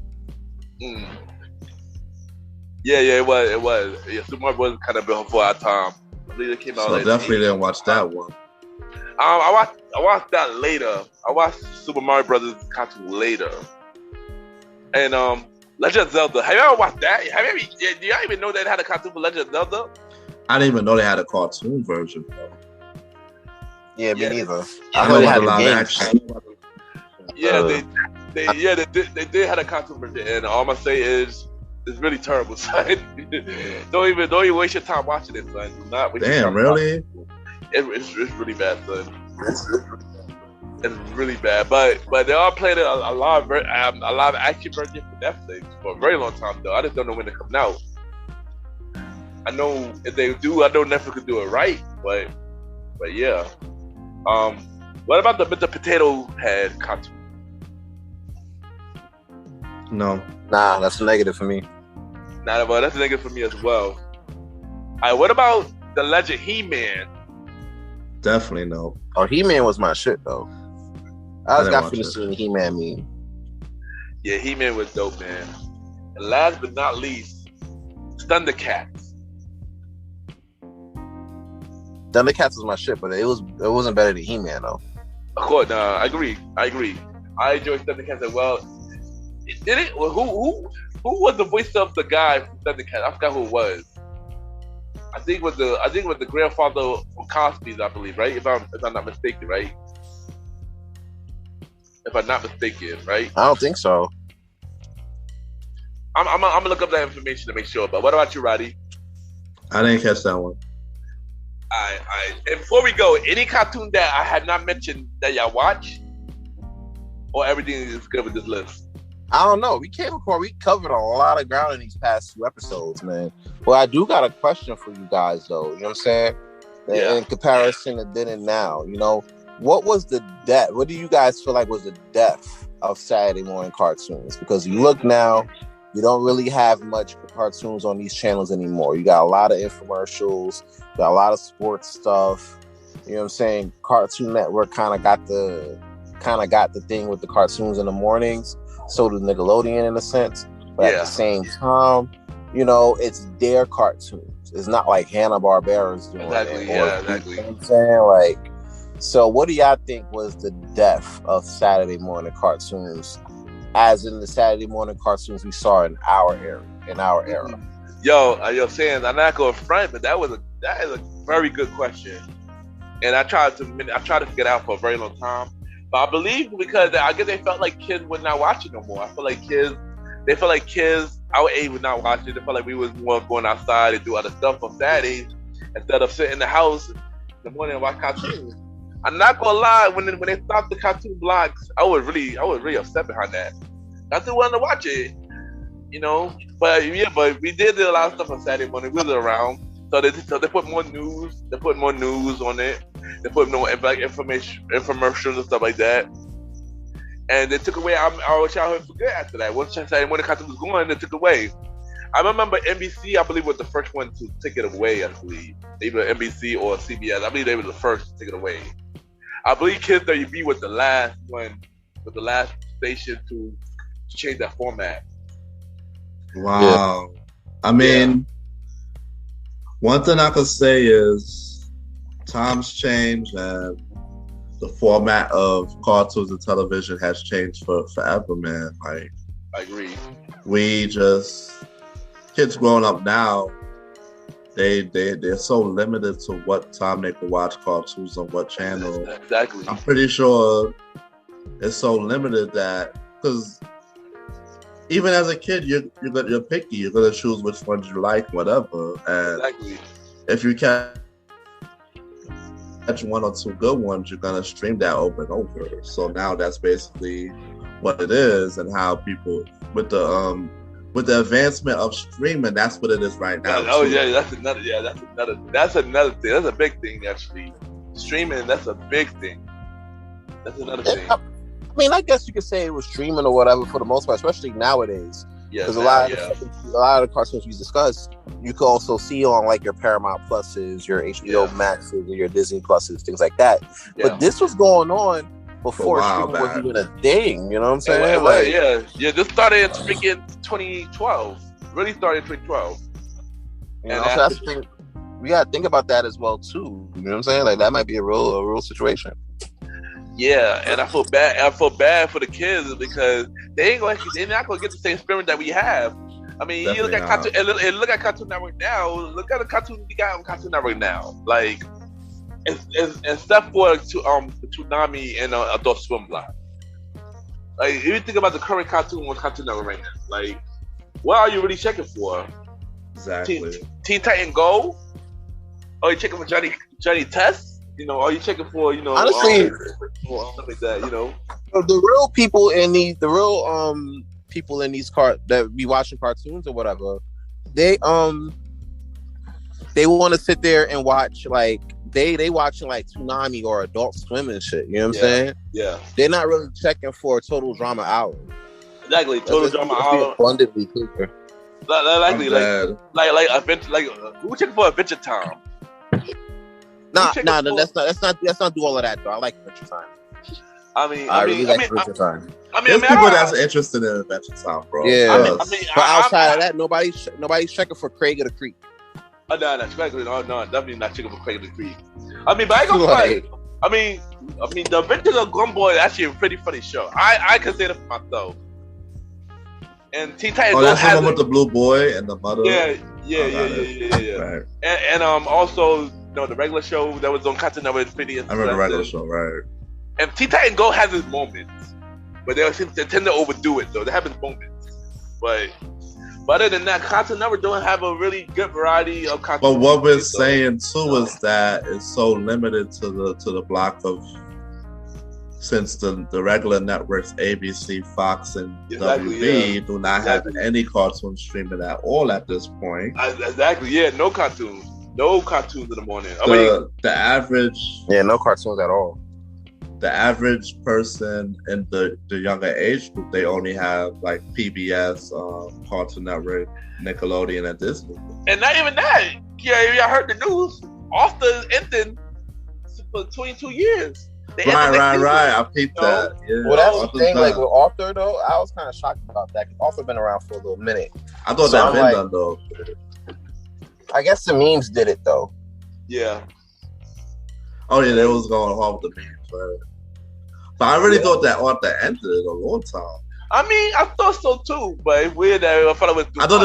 Yeah, it was. Yeah, Super Mario Bros. Kind of before our time. I believe it came out. So definitely didn't watch that one. I watched that later. I watched Super Mario Brothers cartoon later. And Legend of Zelda. Have you ever watched that? Do y'all even know they had a cartoon for Legend of Zelda? I didn't even know they had a cartoon version. Yeah, me neither. I know about the live action. Yeah, they did have a cartoon version, and all I'm gonna say is it's really terrible, son. don't even waste your time watching it, son. Do not waste your time. Really? It's really bad, son. It's really bad, but they are playing a live action version for Netflix for a very long time though. I just don't know when they're coming out. I know if they do, I know Netflix could do it right, but yeah. What about the Mr. Potato Head cartoon? No. Nah, that's a negative for me. Nah, but that's a negative for me as well. Alright, what about the Legend He-Man? Definitely no. Oh, He-Man was my shit though. I just got finished seeing He-Man meme. Yeah, He-Man was dope, man. And last but not least, Thundercats. Thundercats was my shit, but it wasn't better than He-Man though. Of course, nah, I agree. I enjoyed Thundercats as well. Did it? Well, who was the voice of the guy from Thundercats? I forgot who it was. I think it was the grandfather from Cosby's, I believe, right? If I'm not mistaken, right? If I'm not mistaken, right? I don't think so. I'm gonna look up that information to make sure. But what about you, Roddy? I didn't catch that one. And before we go, any cartoon that I had not mentioned that y'all watch, or everything is good with this list? I don't know. We covered a lot of ground in these past 2 episodes, man. Well, I do got a question for you guys, though. You know what I'm saying? Yeah. In comparison to then and now, you know, what was the death? What do you guys feel like was the death of Saturday morning cartoons? Because you look now, you don't really have much cartoons on these channels anymore. You got a lot of infomercials, got a lot of sports stuff. You know what I'm saying? Cartoon Network kind of got the thing with the cartoons in the mornings. So did Nickelodeon in a sense. But at the same time, you know, it's their cartoons. It's not like Hanna-Barbera's doing exactly, it. Exactly. You know what I'm saying? Like, so what do y'all think was the death of Saturday morning cartoons? As in the Saturday morning cartoons we saw in our era. Yo, Sans, I'm not going front, but that is a very good question. And I tried to figure it out for a very long time. But I believe because I guess they felt like kids were not watching no more. I feel like kids our age was not watching. They felt like we was more going outside and do other stuff on Saturdays instead of sitting in the house in the morning and watch cartoons. I'm not gonna lie, when they stopped the cartoon blocks, I was really upset behind that. I still wanted to watch it, you know. But we did a lot of stuff on Saturday morning. We was around, so they put more news. They put more news on it. They put more like infomercials and stuff like that. And they took away our childhood for good after that. Once Saturday morning cartoon was going, they took away. I remember NBC, I believe, was the first one to take it away. I believe either NBC or CBS. I believe they were the first to take it away. I believe Kids WB was the last one, was the last station to change that format. Wow. Yeah. I mean, one thing I could say is times change and the format of cartoons and television has changed forever, man. Like, I agree. Kids growing up now, they're so limited to what time they can watch cartoons on what channel. Exactly. I'm pretty sure it's so limited that, because even as a kid, you're picky. You're gonna choose which ones you like, whatever. And exactly. If you catch catch one or two good ones, you're gonna stream that over and over. So now that's basically what it is, and how people with the advancement of streaming, that's what it is right now. Oh yeah, that's another thing. That's a big thing actually. Streaming, that's a big thing. That's another thing. I mean, I guess you could say it was streaming or whatever for the most part, especially nowadays. Yeah, because a lot of the cartoons we discussed, you could also see on like your Paramount Pluses, your HBO Maxes, or your Disney Pluses, things like that. Yeah. But this was going on before streaming was even a thing. You know what I'm saying? This started in freaking 2012. Really started in 2012. You know, so that's the thing. We gotta think about that as well too. You know what I'm saying? Like that might be a real situation. Yeah, and I feel bad for the kids because they're not gonna get the same experience that we have. I mean, you look at Cartoon Network now. Look at the cartoon we got on Cartoon Network now. Like, except for the Toonami and Adult Swim block. Like, if you think about the current cartoon on Cartoon Network right now, like, what are you really checking for? Exactly. Teen Titan Go? Are you checking for Johnny Test? You know, are you checking for, you know, honestly, stuff like that, you know? The real people in these, that be watching cartoons or whatever, they want to sit there and watch like they watching like Toonami or Adult Swim and shit. You know what I'm saying? Yeah. They're not really checking for a Total Drama Hour. Exactly, Total Drama Hour. Abundantly clear. Like who checking for Adventure Time? Nah, let's not do all of that though. I like Adventure Time. I really like Adventure Time. There's people that's interested in Adventure Time, bro. Yeah, but outside of that, nobody's checking for Craig of the Creek. No, definitely not checking for Craig of the Creek. I mean, but I go fight. I mean, the Adventures of Gumball is actually a pretty funny show. I consider it for myself. And Teen Titans. Oh, that's the one with the blue boy and the mother. Yeah. Right. And also, you know, the regular show that was on Cartoon Network. I remember the regular show, right? And Teen Titans Go has its moments, but they tend to overdo it. Though they have its moments, but other than that, Cartoon Network don't have a really good variety of cartoons. But what we're saying too is that it's so limited to the block of. Since the regular networks, ABC, Fox, and WB do not have any cartoon streaming at all at this point. Exactly, yeah, no cartoons in the morning. The average, no cartoons at all. The average person in the younger age group, they only have like PBS, Cartoon Network, Nickelodeon, and Disney. And not even that. Yeah, y'all heard the news. Arthur ending for 22 years. Right. I peeped that. Yeah. Well, that's the thing. Like with Arthur, though, I was kind of shocked about that because Arthur been around for a little minute. I thought that been done though. I guess the memes did it though. Yeah. Oh yeah, they was going hard with the memes, right? But I really thought that Arthur ended a long time. I mean, I thought so too, but it's weird that I thought they were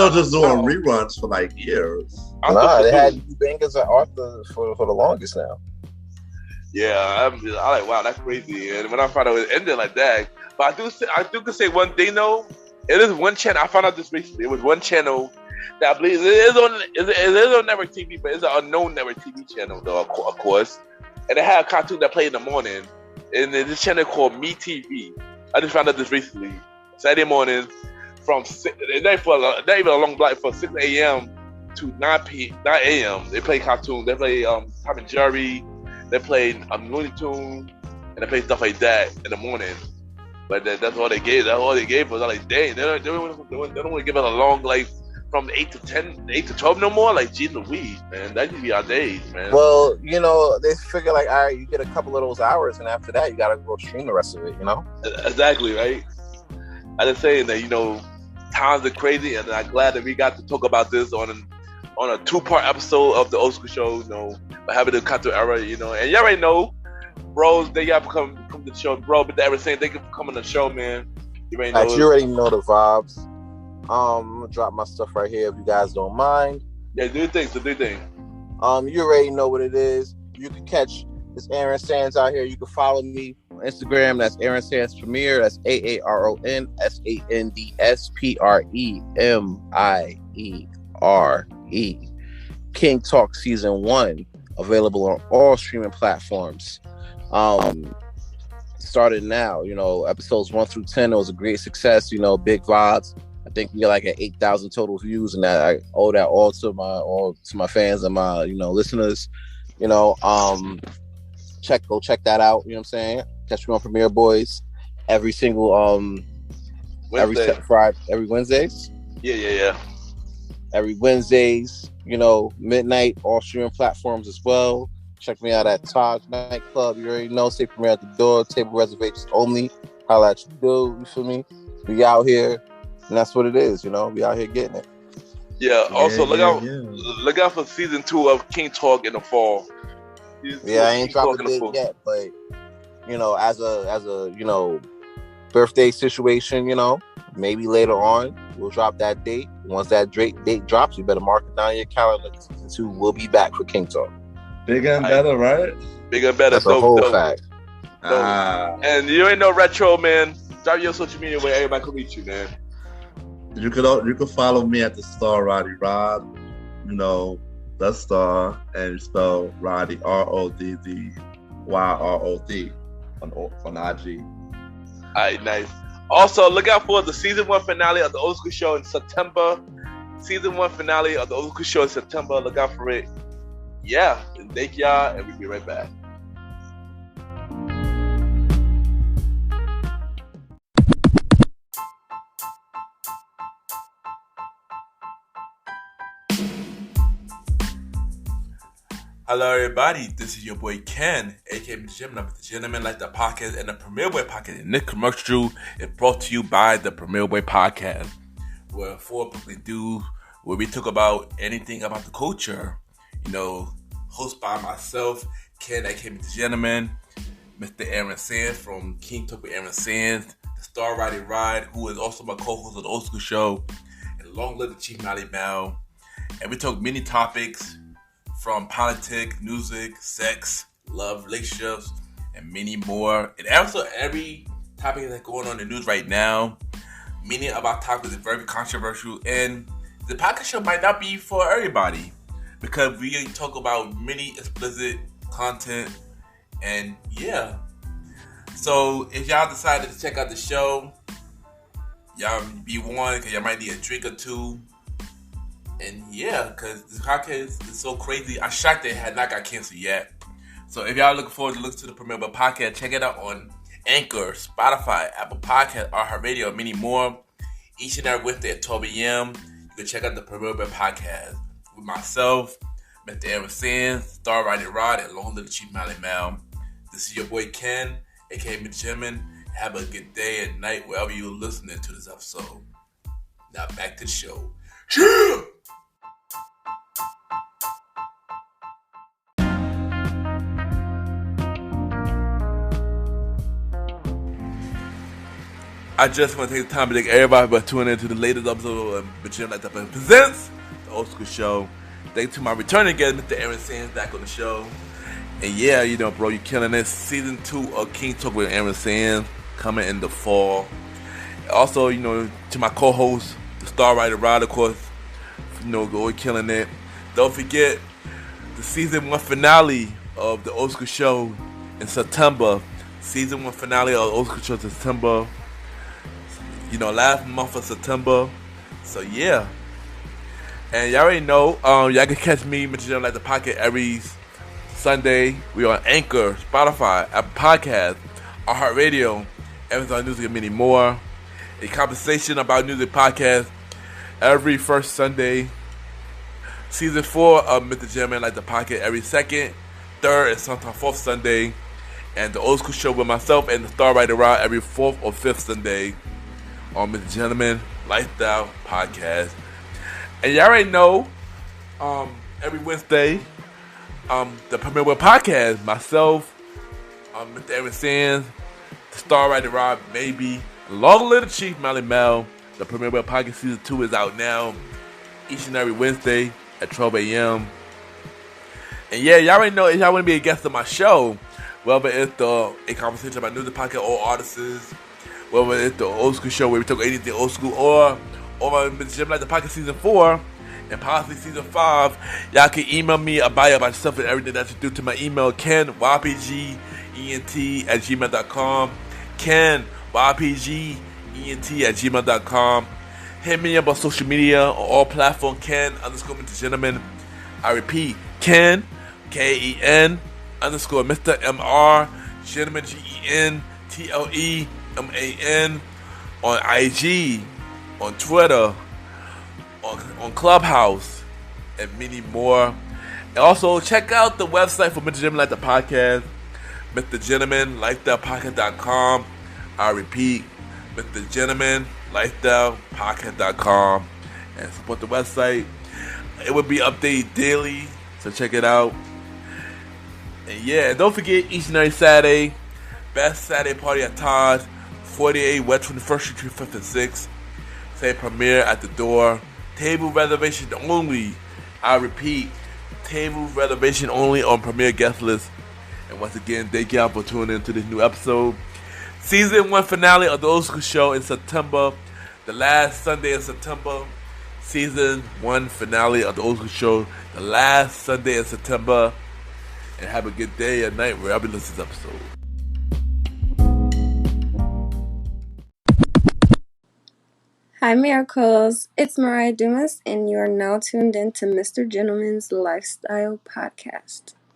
just doing reruns for like years. They had bangers of Arthur for the longest now. Yeah, I like, wow, that's crazy. And when I found out it ended like that, but I do can say one thing though. It is one channel. I found out this recently. It was one channel that I believe it is on network TV, but it's an unknown network TV channel though, of course. And they had a cartoon that played in the morning, and this channel called Me TV. I just found out this recently. Saturday morning, from 6, not even a long block, from 6 a.m. to 9 a.m. They play cartoons. They play Tom and Jerry. They played Looney Tunes, and they played stuff like that in the morning. But that's all they gave. That's all they gave us. I was like, dang, they don't want to give us a long, like, from 8 to 12 no more. Like, geez Louise, man. That used to be our days, man. Well, you know, they figure like, all right, you get a couple of those hours, and after that, you got to go stream the rest of it, you know? Exactly, right? I just saying that, you know, times are crazy, and I'm glad that we got to talk about this on a 2-part episode of the Old School Show, you know, having the cartoon era, you know. And you already know, bros, they got to come to the show, bro. But they were saying they can come on the show, man. You already know the vibes. I'm gonna drop my stuff right here if you guys don't mind. Yeah, do your thing. You already know what it is. You can catch this Aaron Sands out here. You can follow me on Instagram. That's Aaron Sands Premier. That's AARONSANDSPREMIERE. King Talk Season 1. available on all streaming platforms. Started now, episodes 1 through 10. It was a great success, big vibes. I think we got like at 8,000 total views, and that I owe that all to my fans and my listeners. Go check that out. You know what I'm saying? Catch me on Premiere Boys every single Wednesday. every Wednesdays. Yeah. Every Wednesdays, midnight, all streaming platforms as well. Check me out at Taj Nightclub. You already know. Say Premiere at the door. Table reservations only. Holla at you, dude. You feel me? We out here, and that's what it is. We out here getting it. Yeah. Also, look out for season 2 of King Talk in the fall. I ain't dropped a date yet, but as a birthday situation, maybe later on we'll drop that date. Once that date drops, you better mark it down in your calendar. Season 2 will be back for King Talk. Bigger and better, right? Bigger and better. That's a whole fact. And you ain't no retro, man. Drop your social media where everybody can reach you, man. You could follow me at the Star Roddy Rod. The Star, and you spell Roddy RODDYROD on IG. Alright, nice. Also, look out for the season 1 finale of the Old School Show in September. Season 1 finale of the Old School Show in September. Look out for it. Yeah, thank y'all, and we'll be right back. Hello, everybody. This is your boy Ken, aka MrGentleman Liifestyle Podcast, and the Premiere Boy Podcast. And this commercial is brought to you by the Premiere Boy Podcast, where we talk about anything about the culture. Hosted by myself, Ken, aka MrGentleman, Mr. Aaron Sands from King Talk with Aaron Sands, the Star Roddy Rod, who is also my co-host of the Old School Show, and long live the Chief Mally Mal. And we talk many topics from politics, music, sex, love, relationships, and many more. And also every topic that's going on in the news right now. Many of our topics are very controversial, and the podcast show might not be for everybody because we talk about many explicit content. And yeah, so if y'all decided to check out the show, y'all be warned because y'all might need a drink or two. And yeah, because this podcast is so crazy. I'm shocked that it had not got canceled yet. So if y'all looking forward to listen to the Premiere Boy Podcast, check it out on Anchor, Spotify, Apple Podcast, iHeartRadio, and many more. Each and every Wednesday at 12 a.m. You can check out the Premiere Boy Podcast with myself, Mr. Aaron Sands, Star Roddy Rod, and long live the Chief Mally Mal. This is your boy Ken, aka MrGentleman. Have a good day and night wherever you're listening to this episode. Now back to the show. Yeah! I just want to take the time to thank everybody for tuning in to the latest episode of MrGentleman Liifestyle Podcast presents the Old School Show. Thanks to my returning guest, Mr. Aaron Sands, back on the show. And yeah, bro, you're killing it. Season 2 of King Talk with Aaron Sands coming in the fall. Also, to my co-host, the Star Roddy Rod, of course, go killing it. Don't forget the season 1 finale of the Old School Show in September. Season 1 finale of the Old School Show in September. Last month of September. So yeah. And y'all already know, y'all can catch me, MrGentleman Liifestyle Podcast, every Sunday. We are on Anchor, Spotify, Apple Podcast, iHeartRadio, Amazon Music, and many more. A conversation about music podcast every first Sunday. Season 4 of MrGentleman Liifestyle Podcast every second, third, and sometimes fourth Sunday. And the Old School Show with myself and the Star Roddy Rod every fourth or fifth Sunday on MrGentleman Liifestyle Podcast. And y'all already know, every Wednesday, the Premiere Boy Podcast, myself, Mr. Aaron Sands, the Star Roddy Rod, maybe, long live the Chief Mally Mal. The Premiere Boy Podcast Season 2 is out now, each and every Wednesday at 12 a.m. And yeah, y'all already know if y'all want to be a guest on my show, whether it's a conversation about music podcast or artists, whether it's the Old School Show where we talk anything old school, or MrGentleman Liifestyle Podcast Season 4, and possibly season 5, y'all can email me a bio about yourself and everything that you do to my email, KenYPGENT@gmail.com. KenYPGENT@gmail.com. Hit me up on social media on all platforms, Ken_Mr. I repeat, Ken, Ken _Mr. MR Gentleman GENTLEMAN on IG, on Twitter, on Clubhouse, and many more. And also check out the website for Mr. Gentleman Life the Podcast, MrGentleman Liifestyle Podcast.com. I repeat, MrGentleman Liifstyle Podcast.com, and support the website. It will be updated daily, so check it out. And yeah, don't forget, each and every Saturday, best Saturday party at Taj, 48 West 21st Street, 5th and 6th. Say premiere at the door. Table reservation only. I repeat, table reservation only on premiere guest list. And once again, thank y'all for tuning into this new episode. Season 1 finale of the Old School Show in September. The last Sunday in September. Season 1 finale of the Old School Show. The last Sunday in September. And have a good day or night wherever you listen to this episode. Hi, miracles. It's Mariah Dumas, and you are now tuned in to Mr. Gentleman's Lifestyle Podcast.